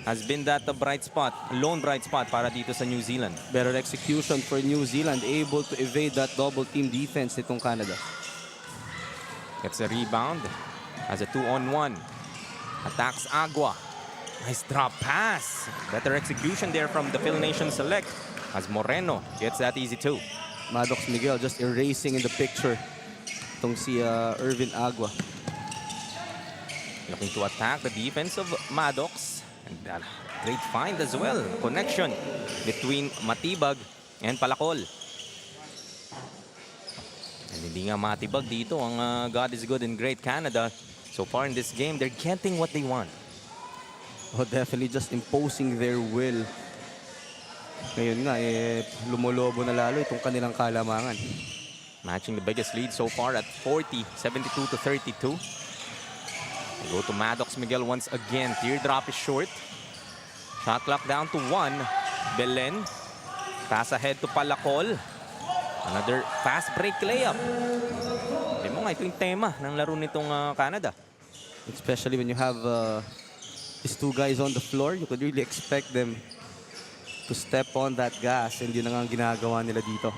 has been that bright spot, lone bright spot para dito sa New Zealand. Better execution for New Zealand, able to evade that double team defense nitong Canada. Gets a rebound, has a 2-on-1. Attacks Agua. Nice drop pass. Better execution there from the Phil Nation Select as Moreno gets that easy too. Maddox Miguel just erasing in the picture itong si Irvin Agua. Looking to attack the defense of Maddox. And great find as well. Connection between Matibag and Palacol. And hindi nga matibag dito ang God is good and great Canada. So far in this game, they're getting what they want. Oh, definitely just imposing their will. Ngayon nga, lumolobo na lalo itong kanilang kalamangan. Matching the biggest lead so far at 40, 72-32. They go to Maddox Miguel once again. Teardrop is short. Shot clock down to 1. Belen. Pass ahead to Palacol. Another fast break layup. Hindi mo nga, ito yung tema ng laro nitong Canada. Especially when you have these two guys on the floor, you could really expect them to step on that gas, and yun na nga ang ginagawa nila dito.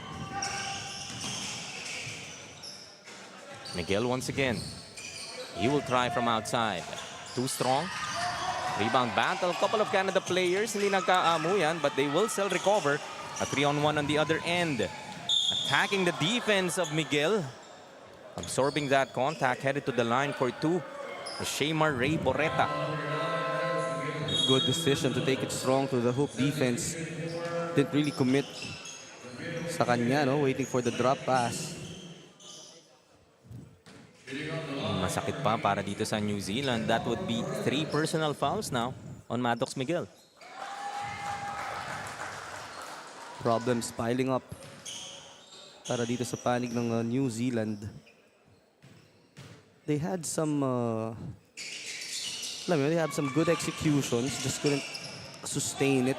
Miguel once again. He will try from outside. Too strong. Rebound battle. Couple of Canada players hindi nagkaamo yan, but they will still recover. A 3-on-1 on the other end. Attacking the defense of Miguel. Absorbing that contact. Headed to the line for 2. Shaymar Ray Borreta. Good decision to take it strong to the hoop defense. Didn't really commit sa kanya, no? Waiting for the drop pass. Masakit pa para dito sa New Zealand. That would be 3 personal fouls now on Maddox Miguel. Problems piling up. para dito sa panig ng New Zealand. They had some alam mo, they had some good executions, just couldn't sustain it.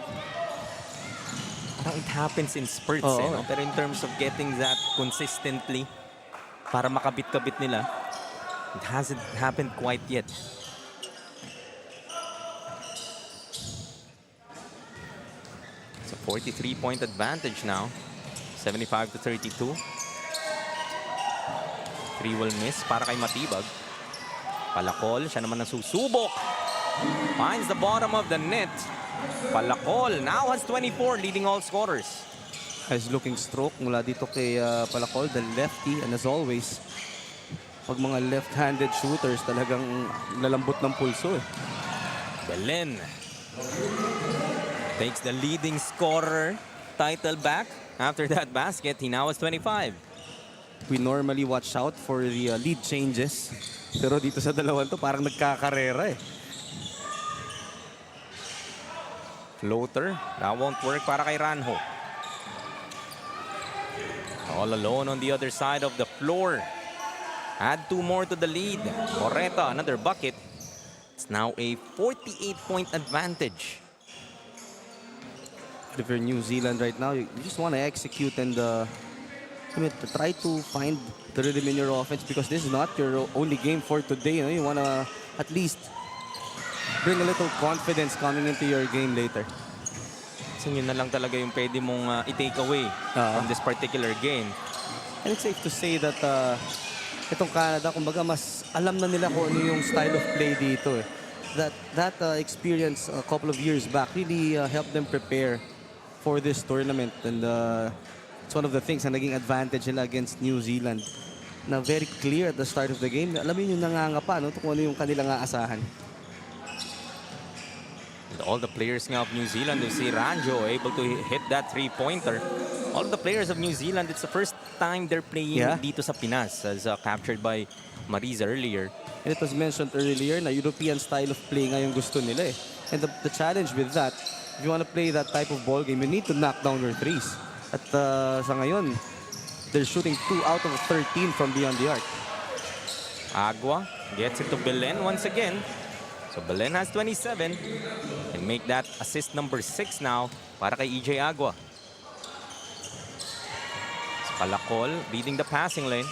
Parang it happens in spurts, Oo. no? Pero in terms of getting that consistently, para makabit-kabit nila, it hasn't happened quite yet. It's a 43-point advantage now. 75 to 32. 3 will miss para kay Matibag. Palakol, siya naman ang susubok. Finds the bottom of the net. Palakol now has 24, leading all scorers. Nice looking stroke mula dito kay Palakol, the lefty. And as always, pag mga left-handed shooters, talagang lalambot ng pulso eh. Belen takes the leading scorer title back. After that basket, he now has 25. We normally watch out for the lead changes. Pero dito sa dalawang to, parang nagkakarera eh. Floater, that won't work para kay Ranho. All alone on the other side of the floor. Add 2 more to the lead. Moreta, another bucket. It's now a 48-point advantage. If you're New Zealand right now, you just want to execute and try to find the rhythm in your offense because this is not your only game for today. You know? You want to at least bring a little confidence coming into your game later. Kasi yun na lang talaga yung pwede mong i-take away from this particular game. And it's safe to say that itong Canada, kumbaga mas alam na nila kung ano yung style of play dito eh. That experience a couple of years back really helped them prepare for this tournament, and it's one of the things na naging advantage nila against New Zealand na very clear at the start of the game. Alam mo yung nangangapa, no? Kung ano yung kanilang aasahan. And all the players nga of New Zealand, you see Ranjo able to hit that 3-pointer. All the players of New Zealand, it's the first time they're playing dito sa Pinas, as captured by Mariz earlier. And it was mentioned earlier na European style of play nga yung gusto nila eh. And the challenge with that, if you want to play that type of ball game, you need to knock down your threes. At sa ngayon, they're shooting 2 out of 13 from beyond the arc. Agua gets it to Belen once again. So Belen has 27. And make that assist number 6 now para kay EJ Agua. Palakol leading the passing lane.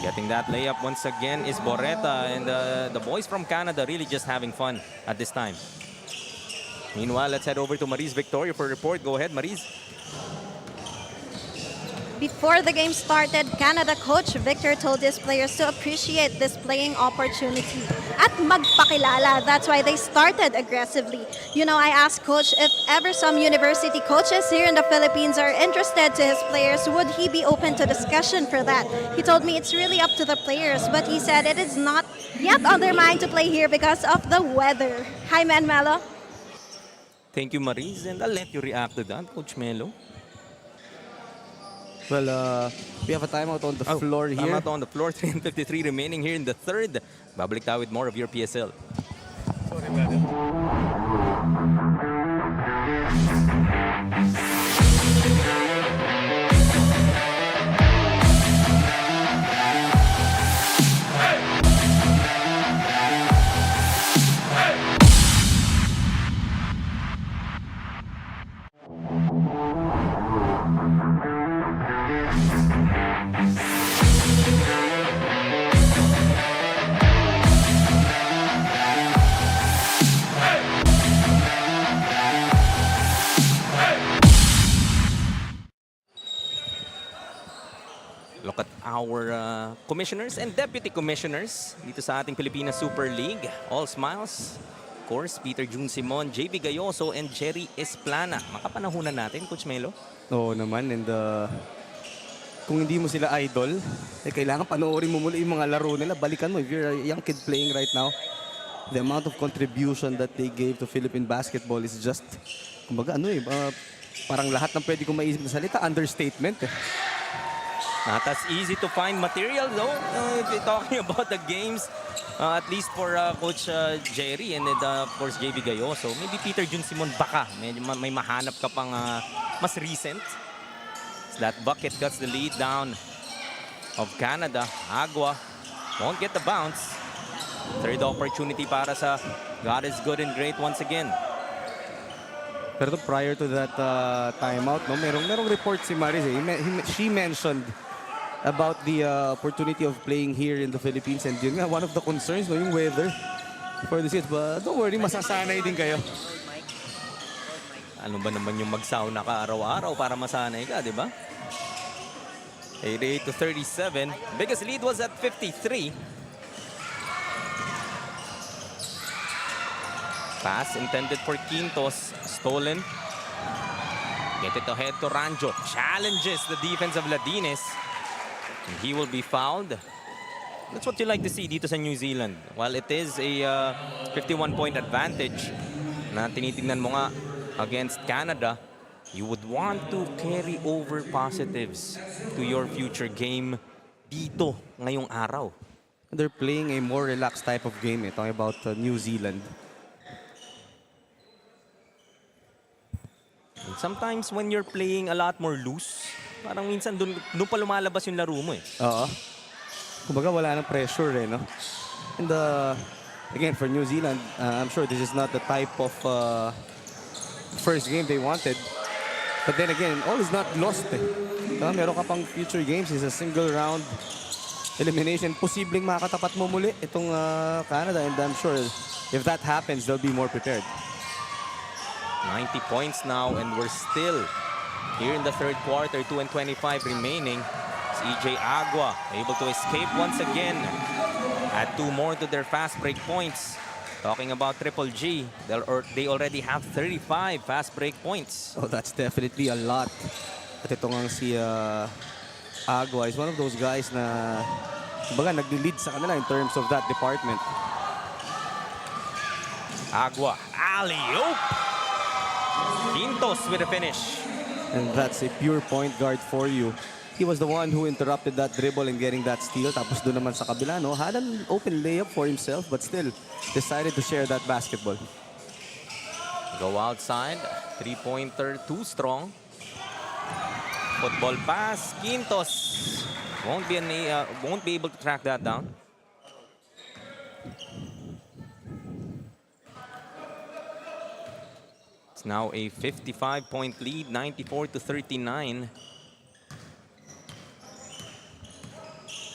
Getting that layup once again is Boreta, and the boys from Canada really just having fun at this time. Meanwhile, let's head over to Mariz Victoria for a report. Go ahead, Mariz. Before the game started, Canada coach Victor told his players to appreciate this playing opportunity at magpakilala. That's why they started aggressively. You know, I asked coach if ever some university coaches here in the Philippines are interested to his players, would he be open to discussion for that? He told me it's really up to the players, but he said it is not yet on their mind to play here because of the weather. Hi, Man Melo. Thank you, Mariz, and I'll let you react to that, Coach Melo. Well, we have a timeout on the floor here. Timeout on the floor, 3:53 remaining here in the third. Babalik tayo with more of your PSL. Sorry, brother. Look at our commissioners and deputy commissioners dito sa ating Pilipinas Super League. All smiles. Of course, Peter Jun Simon, JB Gayoso, and Jerry Esplana. Makapanahunan natin, Coach Melo. Oo naman, and kung hindi mo sila idol, kailangan panoorin mo muli yung mga laro nila. Balikan mo if you're a young kid playing right now. The amount of contribution that they gave to Philippine basketball is just, kumbaga parang lahat ng pwede kong maisip na salita, understatement eh. Not as easy to find material though. If you're talking about the games, at least for Coach Jerry and of course JB Gayoso. Maybe Peter Jun Simon baka may mahanap ka pang mas recent. So that bucket cuts the lead down of Canada. Agua won't get the bounce. Third opportunity para sa God is good and great once again. Pero prior to that timeout, no, merong report si Maris. She mentioned about the opportunity of playing here in the Philippines, and yun nga, one of the concerns, no, yung weather for this is, but don't worry, masasanay din kayo. Ano ba naman yung mag-sauna ka araw-araw para masanay ka, di ba? 88 to 37. Biggest lead was at 53. Pass intended for Quintos. Stolen. Get it ahead to Ranjo. Challenges the defense of Ladines. And he will be fouled. That's what you like to see dito sa New Zealand. While it is a 51-point advantage na tinitingnan mo nga against Canada, you would want to carry over positives to your future game dito ngayong araw. They're playing a more relaxed type of game. Talking about New Zealand. And sometimes when you're playing a lot more loose, parang minsan doon pa lumalabas yung laro mo eh. Oo. Kumbaga wala nang pressure eh, no? And again, for New Zealand, I'm sure this is not the type of first game they wanted. But then again, all is not lost eh. Meron ka pang future games. It's a single round elimination. Posibleng makatapat mo muli itong Canada, and I'm sure if that happens, they'll be more prepared. 90 points now, and we're still here in the third quarter. 2:25 remaining. It's EJ Agua able to escape once again. Add 2 more to their fast break points. Talking about Triple G, they already have 35 fast break points. Oh, that's definitely a lot. At ito nga si Agua is one of those guys na kumbaga nag-lead sa kanila in terms of that department. Agua, alley-oop! Quintos with a finish. And that's a pure point guard for you. He was the one who interrupted that dribble and getting that steal. Tapos doon naman sa kabila, no, had an open layup for himself, but still decided to share that basketball. Go outside. Three-pointer, too strong. Football pass. Quintos won't be able to track that down. It's now a 55-point lead, 94 to 39.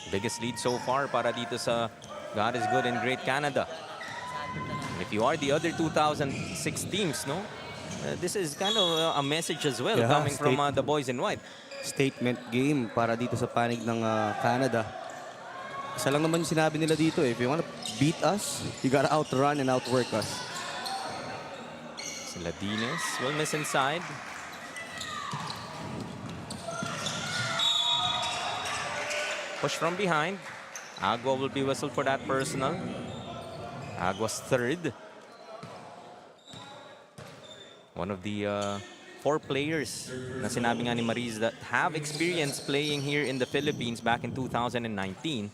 Biggest lead so far para dito sa God is good and great Canada. And if you are the other 2006 teams, no, this is kind of a message as well, Yeah, coming from the boys in white. Statement game para dito sa panig ng Canada. Isa lang naman yung sinabi nila dito eh. If you want to beat us, you gotta outrun and outwork us. Ladines will miss inside. Push from behind. Agua will be whistled for that personal. Agua's third. One of the 4 players na sinabi nga ni Maris that have experience playing here in the Philippines back in 2019. And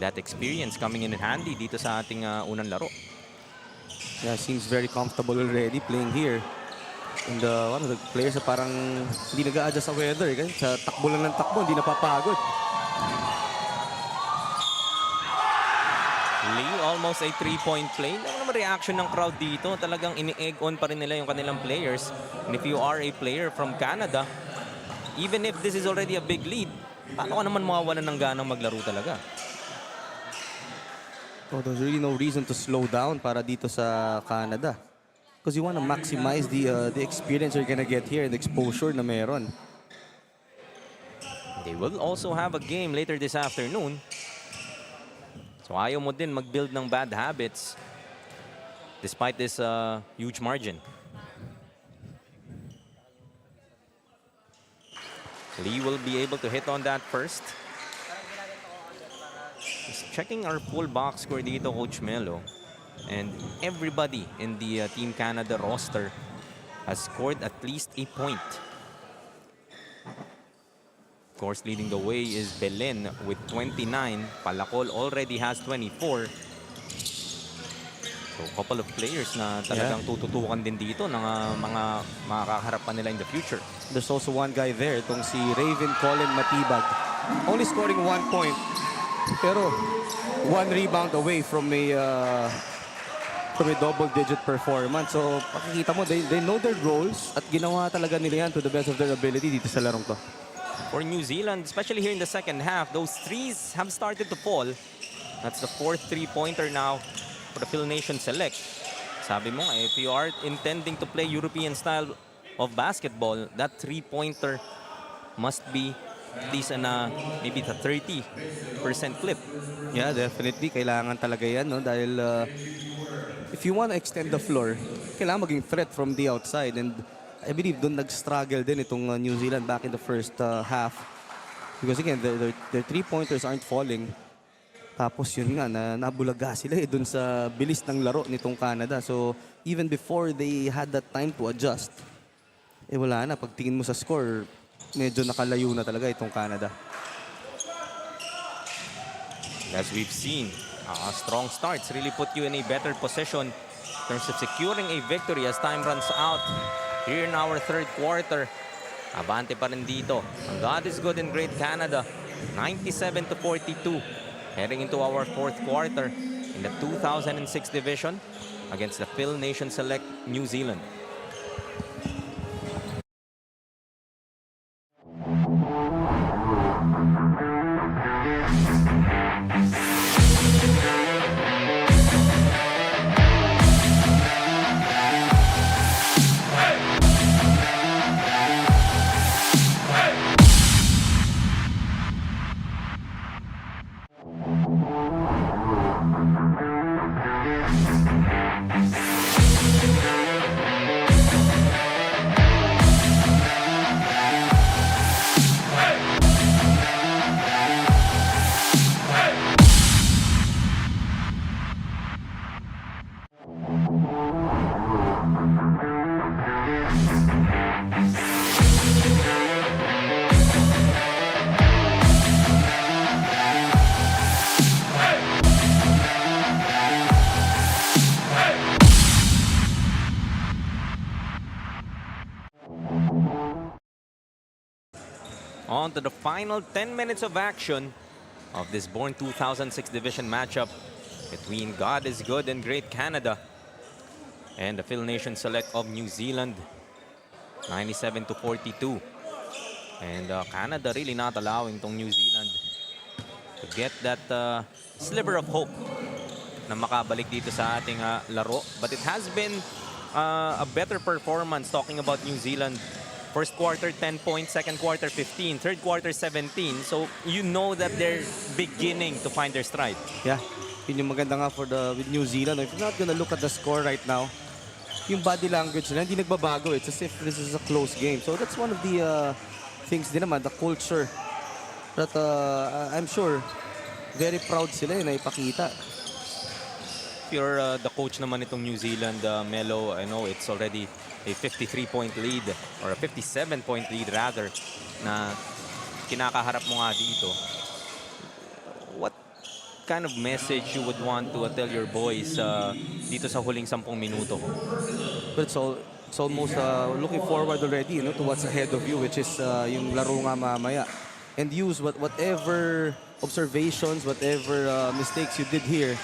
that experience coming in handy dito sa ating unang laro. Yeah, seems very comfortable already playing here. And one of the players na parang hindi nag-a-adjust sa weather. Eh. Sa takbo lang ng takbo, hindi napapagod. Lee, almost a 3-point play. Ano naman reaction ng crowd dito? Talagang ini-egg on pa rin nila yung kanilang players. And if you are a player from Canada, even if this is already a big lead, paano ka naman mawawalan ng ganang maglaro talaga? Oh, there's really no reason to slow down para dito sa Canada. Because you want to maximize the experience you're gonna get here and the exposure na meron. They will also have a game later this afternoon. So ayaw mo din mag-build ng bad habits despite this huge margin. Lee will be able to hit on that first. Just checking our full box score dito, Coach Melo. And everybody in the Team Canada roster has scored at least a point. Of course, leading the way is Belen with 29. Palacol already has 24. So, couple of players na talagang tututukan din dito ng mga makakaharapan nila in the future. There's also one guy there, itong si Raven Colin Matibag. Only scoring 1 point. Pero 1 rebound away from a double-digit performance. So, pakikita mo, they know their roles at ginawa talaga nila yan to the best of their ability dito sa larong to. For New Zealand, especially here in the second half, those threes have started to fall. That's the 4th three-pointer now for the Phil Nation Select. Sabi mo, if you are intending to play European style of basketball, that three-pointer must be at least maybe the 30% clip. Yeah, definitely. Kailangan talaga yan, no? Dahil if you want to extend the floor, kailangan maging threat from the outside. And I believe doon nag-struggle din itong New Zealand back in the first half. Because again, their three-pointers aren't falling. Tapos yun nga, nabulaga sila doon sa bilis ng laro nitong Canada. So even before they had that time to adjust, wala na. Pagtingin mo sa score, medyo nakalayo na talaga itong Canada. As we've seen, strong starts really put you in a better position in terms of securing a victory as time runs out here in our third quarter. Abante pa rin dito. Ang God is good and great Canada. 97-42. Heading into our fourth quarter in the 2006 division against the Phil Nation Select New Zealand. On to the final 10 minutes of action of this Born 2006 division matchup between God is Good and Great Canada and the Phil Nation Select of New Zealand. 97-42. And Canada really not allowing tong New Zealand to get that sliver of hope na makabalik dito sa ating laro. But it has been a better performance talking about New Zealand. First quarter, 10 points. Second quarter, 15. Third quarter, 17. So, you know that they're beginning to find their stride. Yeah, yun yung maganda nga with New Zealand. If you're not gonna look at the score right now, yung body language nila, hindi nagbabago. It's as if this is a close game. So, that's one of the things din naman, the culture. But I'm sure, very proud sila na ipakita. If you're the coach naman itong New Zealand, Melo, I know it's already a 53-point lead or a 57-point lead rather na kinakaharap mo nga dito. What kind of message you would want to tell your boys dito sa huling 10 minuto? But it's almost looking forward already, to what's ahead of you, which is yung laro nga mamaya. And use whatever observations, whatever mistakes you did here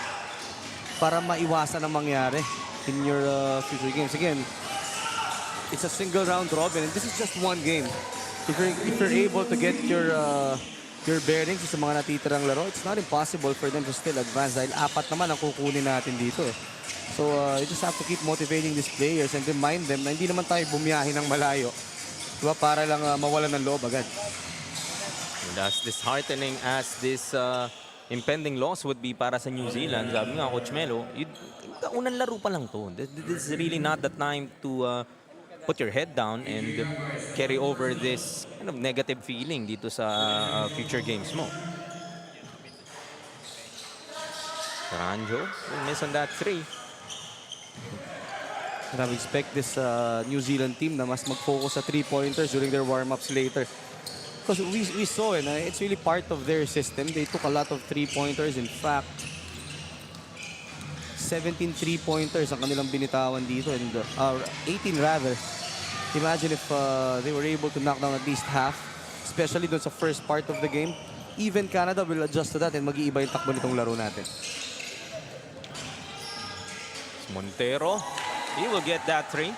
para maiwasan ang mangyari in your future games. Again, it's a single round robin and this is just one game. If you're able to get your bearings sa mga natitirang laro, it's not impossible for them to still advance dahil 4 naman ang kukunin natin dito. So you just have to keep motivating these players and remind them na hindi naman tayo bumiyahin ng malayo. Diba? Para lang mawalan ng loob agad. And as disheartening as this impending loss would be para sa New Zealand, sabi nga, Coach Melo, unang laro pa lang to. This is really not the time to put your head down and carry over this kind of negative feeling dito sa future games mo. Ranjo will miss on that 3. And I expect this New Zealand team na mas mag-focus sa 3-pointers during their warm-ups later. Because we saw it, it's really part of their system. They took a lot of 3-pointers. In fact, 17 3-pointers ang kanilang binitawan dito, and 18 rather. Imagine if they were able to knock down at least half, especially doon sa first part of the game. Even Canada will adjust to that and mag-iiba yung takbo nitong laro natin. Montero, he will get that three.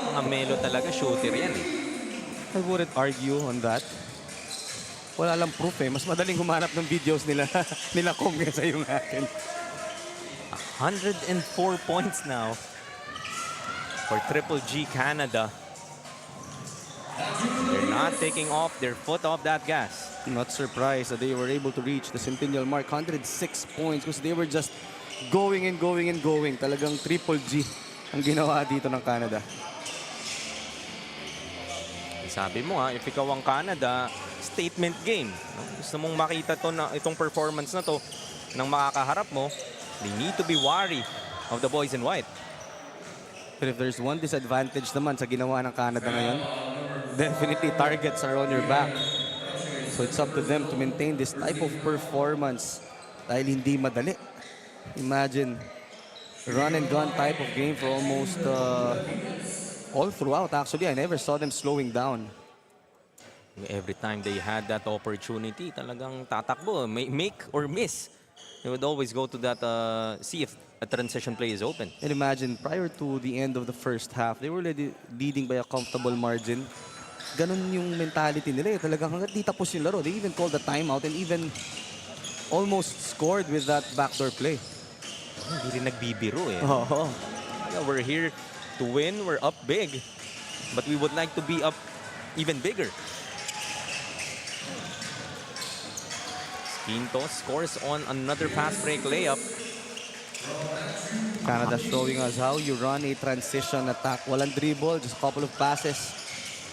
Mga Melo talaga, shooter yan eh. I wouldn't argue on that. Wala lang proof eh. Mas madaling humanap ng videos nila nila Kong kaysa yung akin. 104 points now for Triple G Canada. They're not taking off their foot off that gas. Not surprised that they were able to reach the centennial mark. 106 points because they were just going and going and going. Talagang Triple G ang ginawa dito ng Canada. Sabi mo if ikaw ang Canada, statement game. No? Gusto mong makita itong performance na to ng makakaharap mo, they need to be wary of the boys in white. But if there's one disadvantage naman sa ginawa ng Canada ngayon, definitely targets are on your back. So it's up to them to maintain this type of performance dahil hindi madali. Imagine, run and gun type of game for almost all throughout. Actually, I never saw them slowing down. Every time they had that opportunity, talagang tatakbo, make or miss. They would always go to that, see if a transition play is open. And imagine, prior to the end of the first half, they were leading by a comfortable margin. Ganun yung mentality nila. Talagang hanggat di tapos yung laro. They even called the timeout and even almost scored with that backdoor play. Hindi rin nagbibiro eh. Oh. Yeah, we're here to win, we're up big, but we would like to be up even bigger. Quinto scores on another fast break layup. Canada showing us how you run a transition attack. Walang dribble, just a couple of passes.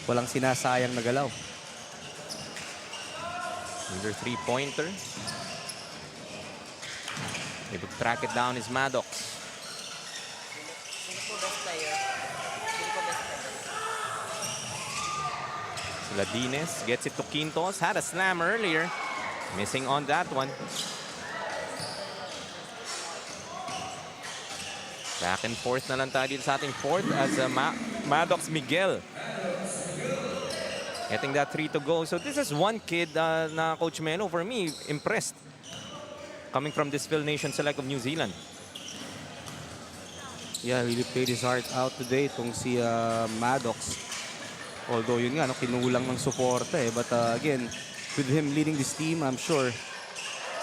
Walang sinasayang na galaw. Another three-pointer. They would track it down is Maddox. Ladines gets it to Quintos. Had a slam earlier. Missing on that one. Back and forth na lang tayo dito sa ating fourth as Maddox Miguel getting that three to go. So this is one kid na Coach Melo, for me, impressed. Coming from this Phil Nation select of New Zealand. Yeah, really played his heart out today itong si Maddox. Although yun nga, kinulang ng suporta eh. But again, with him leading this team, I'm sure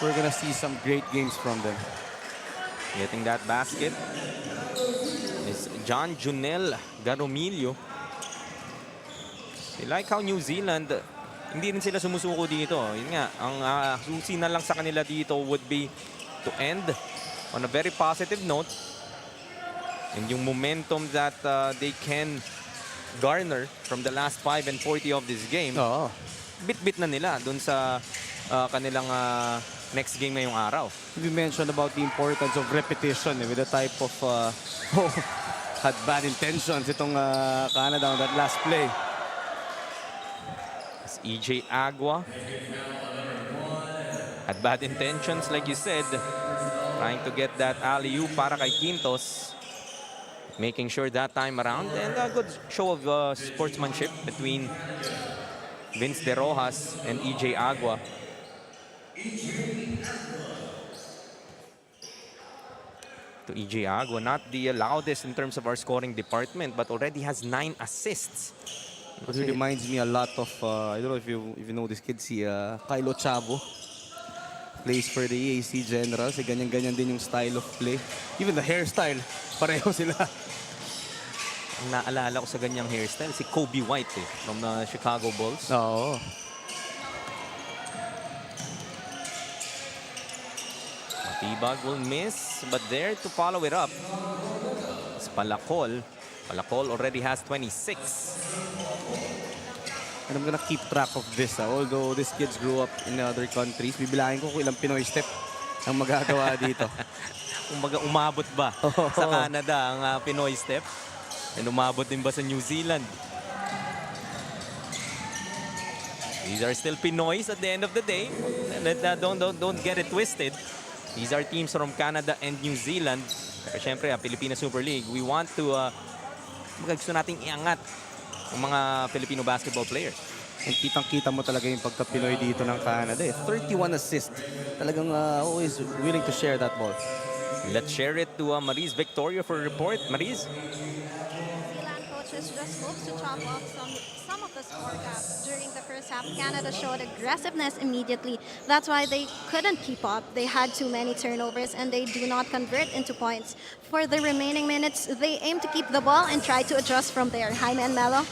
we're gonna see some great games from them. Getting that basket is John Junel Garomilio. I like how New Zealand, hindi rin sila sumusuko dito. Yun nga, ang susi na lang sa kanila dito would be to end on a very positive note. And yung momentum that they can garner from the last 5 and 40 of this game, Oo. bit-bit na nila dun sa kanilang next game ngayong araw. We mentioned about the importance of repetition with the type of had bad intentions itong Canada on that last play. It's EJ Agua had bad intentions, like you said, trying to get that alley-oop para kay Quintos. Making sure that time around, and a good show of sportsmanship between Vince De Rojas and EJ Agua. To EJ Agua, not the loudest in terms of our scoring department, but already has 9 assists. It reminds me a lot of, I don't know if you know this kid, si Kylo Chavo. Plays for the EAC Generals. Ganyan-ganyan din yung style of play. Even the hairstyle, pareho sila. Ang naalala ko sa ganyang hairstyle, si Kobe White from the Chicago Bulls. Oo. Matibag will miss, but there to follow it up is Palacol. Palacol already has 26. And I'm gonna keep track of this. Although these kids grew up in other countries, bibilangin ko kung ilang Pinoy step ang magagawa dito. Kumbaga umabot ba sa Canada ang Pinoy step? And umabot din ba sa New Zealand? These are still Pinoys at the end of the day. Don't get it twisted. These are teams from Canada and New Zealand. Pero syempre, Pilipinas Super League, we want to gusto nating iangat ang mga Filipino basketball players. And kitang-kita mo talaga yung pagka-Pinoy dito ng Canada. 31 assists. Talagang always willing to share that ball. Let's share it to Maris Victoria for a report. Maris? Zealand coaches just hopes to chop off some of the score gap during the first half. Canada showed aggressiveness immediately. That's why they couldn't keep up. They had too many turnovers and they do not convert into points. For the remaining minutes, they aim to keep the ball and try to adjust from there. Jaime and Melo.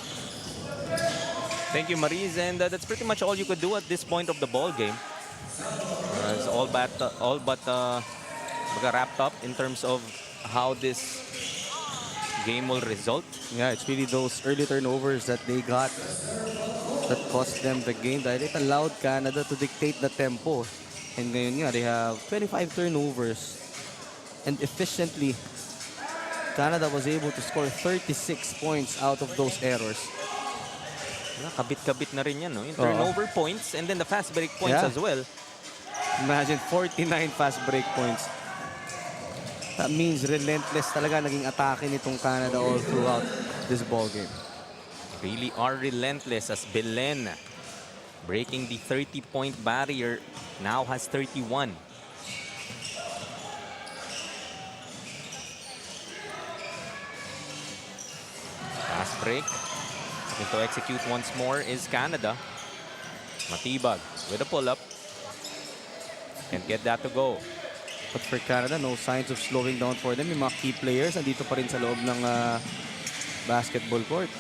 Thank you, Maris. And that's pretty much all you could do at this point of the ball game. It's all but wrapped up in terms of how this game will result. Yeah, it's really those early turnovers that they got that cost them the game dahil it allowed Canada to dictate the tempo. And ngayon nga, they have 25 turnovers. And efficiently, Canada was able to score 36 points out of those errors. Kabit-kabit na rin yan, no? Yung turnover points and then the fast break points as well. Imagine 49 fast break points. That means relentless talaga naging atake nitong Canada all throughout this ball game. Really are relentless as Belen, breaking the 30-point barrier, now has 31. Fast break. To execute once more is Canada. Matibag with a pull-up. Can't get that to go. But for Canada, no signs of slowing down for them. Yung mga key players, andito pa rin sa loob ng basketball court.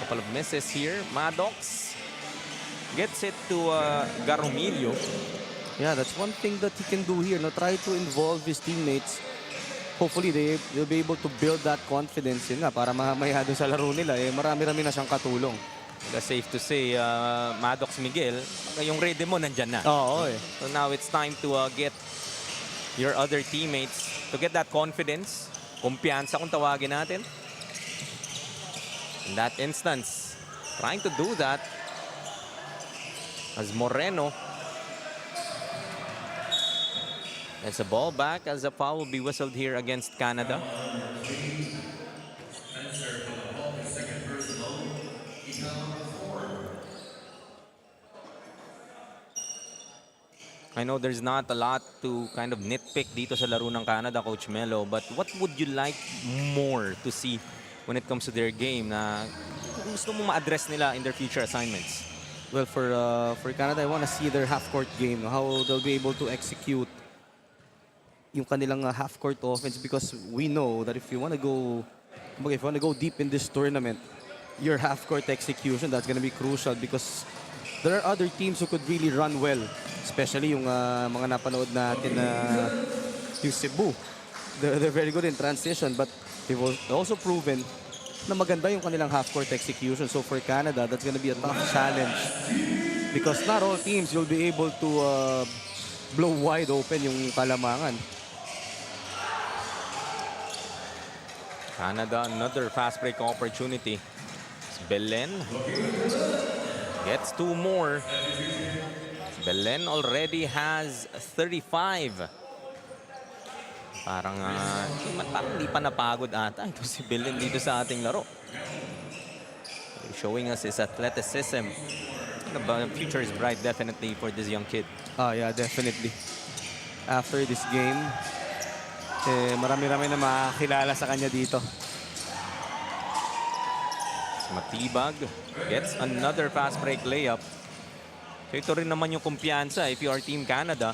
Couple of misses here. Maddox gets it to Garomillo. Yeah, that's one thing that he can do here. No, try to involve his teammates. Hopefully, they'll be able to build that confidence yun nga para mamaya doon sa laro nila. Marami-rami na siyang katulong. That's safe to say, Maddox Miguel, yung ready mo nandyan na. Oo So now it's time to get your other teammates to get that confidence, kumpiyansa kung tawagin natin. In that instance, trying to do that as Moreno. As a ball back, as a foul will be whistled here against Canada. I know there's not a lot to kind of nitpick dito sa laro ng Canada, Coach Melo, but what would you like more to see when it comes to their game na gusto mo ma-address nila in their future assignments? Well, for Canada, I want to see their half-court game, how they'll be able to execute yung kanilang half-court offense because we know that if you want to go deep in this tournament, your half-court execution, that's going to be crucial because there are other teams who could really run well, especially yung mga napanood natin yung Cebu. They're very good in transition, but they've also proven na maganda yung kanilang half-court execution. So for Canada, that's going to be a tough challenge because not all teams will be able to blow wide open yung kalamangan. Canada, another fast break opportunity. Belen gets two more. Belen already has 35. Parang hindi pa napagod ata ito si Belen dito sa ating laro. Showing us his athleticism. The future is bright definitely for this young kid. Yeah, definitely. After this game, marami-rami na makakilala sa kanya dito. Matibag gets another fast break layup. So ito rin naman yung kumpiyansa if you are Team Canada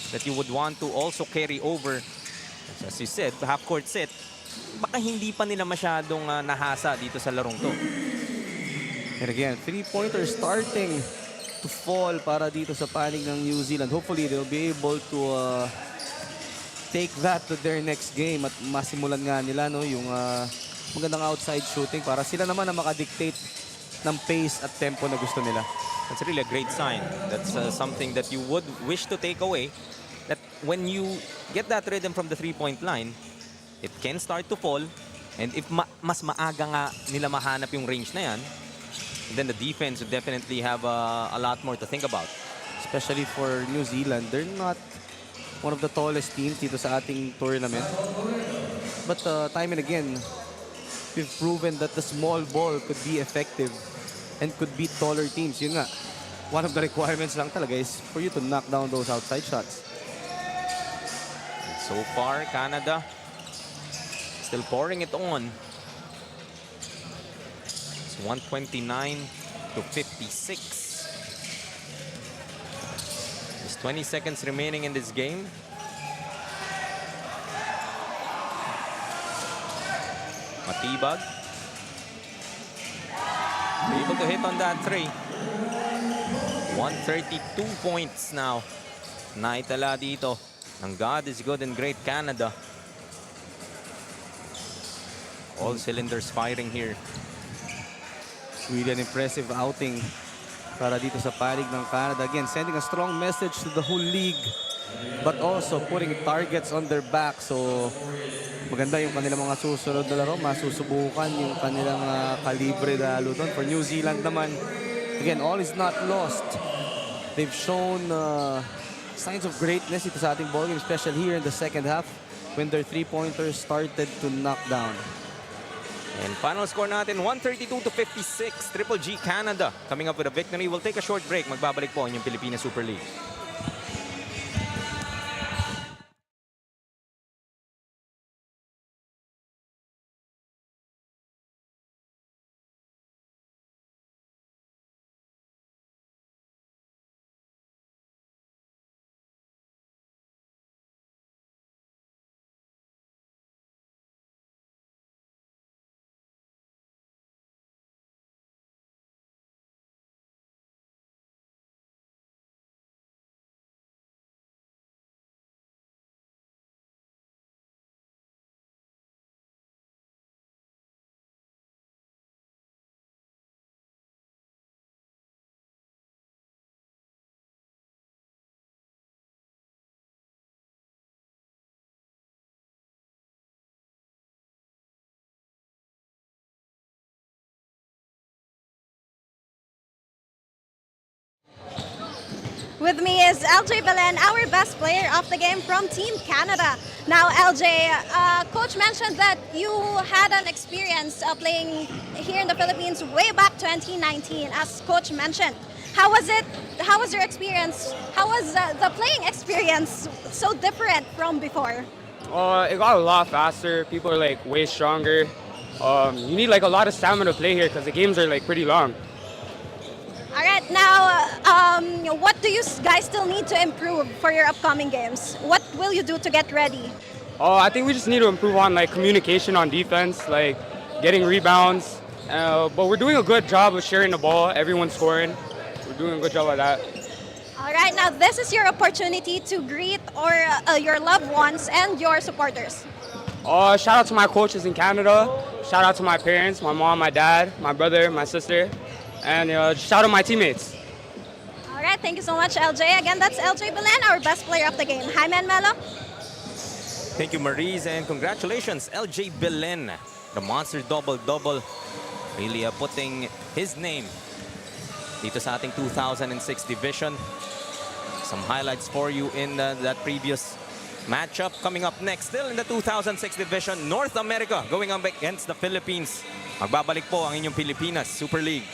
that you would want to also carry over. As you said, half-court set. Baka hindi pa nila masyadong nahasa dito sa larong to. And again, three-pointer starting to fall para dito sa panig ng New Zealand. Hopefully, they'll be able to take that to their next game at masimulan nga nila yung magandang outside shooting para sila naman na makadictate ng pace at tempo na gusto nila. That's really a great sign. That's something that you would wish to take away. That when you get that rhythm from the three-point line, it can start to fall. And if mas maaga nga nila mahanap yung range na yan, then the defense would definitely have a lot more to think about. especially for New Zealand. They're not one of the tallest teams dito sa ating tournament. But time and again, we've proven that the small ball could be effective and could beat taller teams. Yun nga, one of the requirements lang talaga is for you to knock down those outside shots. So far, Canada still pouring it on. It's 129 to 56. There's 20 seconds remaining in this game. Matibag. Able to hit on that three. 132 points now. Naitala dito ng God is good and great Canada. All cylinders firing here. Really an impressive outing para dito sa panig ng Canada. Again, sending a strong message to the whole league, but also putting targets on their back. So, maganda yung kanilang mga susunod na laro. Masusubukan yung kanilang kalibre lalo doon. For New Zealand naman, again, all is not lost. They've shown signs of greatness ito sa ating ballgame, especially here in the second half when their three-pointers started to knock down. And final score natin, 132 to 56. Triple G Canada coming up with a victory. We'll take a short break. Magbabalik po ang yung Pilipinas Super League. With me is LJ Belen, our best player of the game from Team Canada. Now, LJ, Coach mentioned that you had an experience playing here in the Philippines way back 2019, as Coach mentioned. How was it? How was your experience? How was the playing experience so different from before? It got a lot faster. People are like way stronger. You need like a lot of stamina to play here because the games are like pretty long. All right, now, what do you guys still need to improve for your upcoming games? What will you do to get ready? I think we just need to improve on like communication on defense, like getting rebounds. But we're doing a good job of sharing the ball. Everyone's scoring. We're doing a good job of that. All right, now this is your opportunity to greet your loved ones and your supporters. Shout out to my coaches in Canada. Shout out to my parents, my mom, my dad, my brother, my sister. And shout out my teammates. All right, thank you so much, LJ. Again, that's LJ Belen, our best player of the game. Hi, Melo. Thank you, Maurice, and congratulations, LJ Belen. The monster double-double. Really putting his name dito sa ating 2006 division. Some highlights for you in that previous matchup. Coming up next, still in the 2006 division, North America going up against the Philippines. Magbabalik po ang inyong Pilipinas Super League.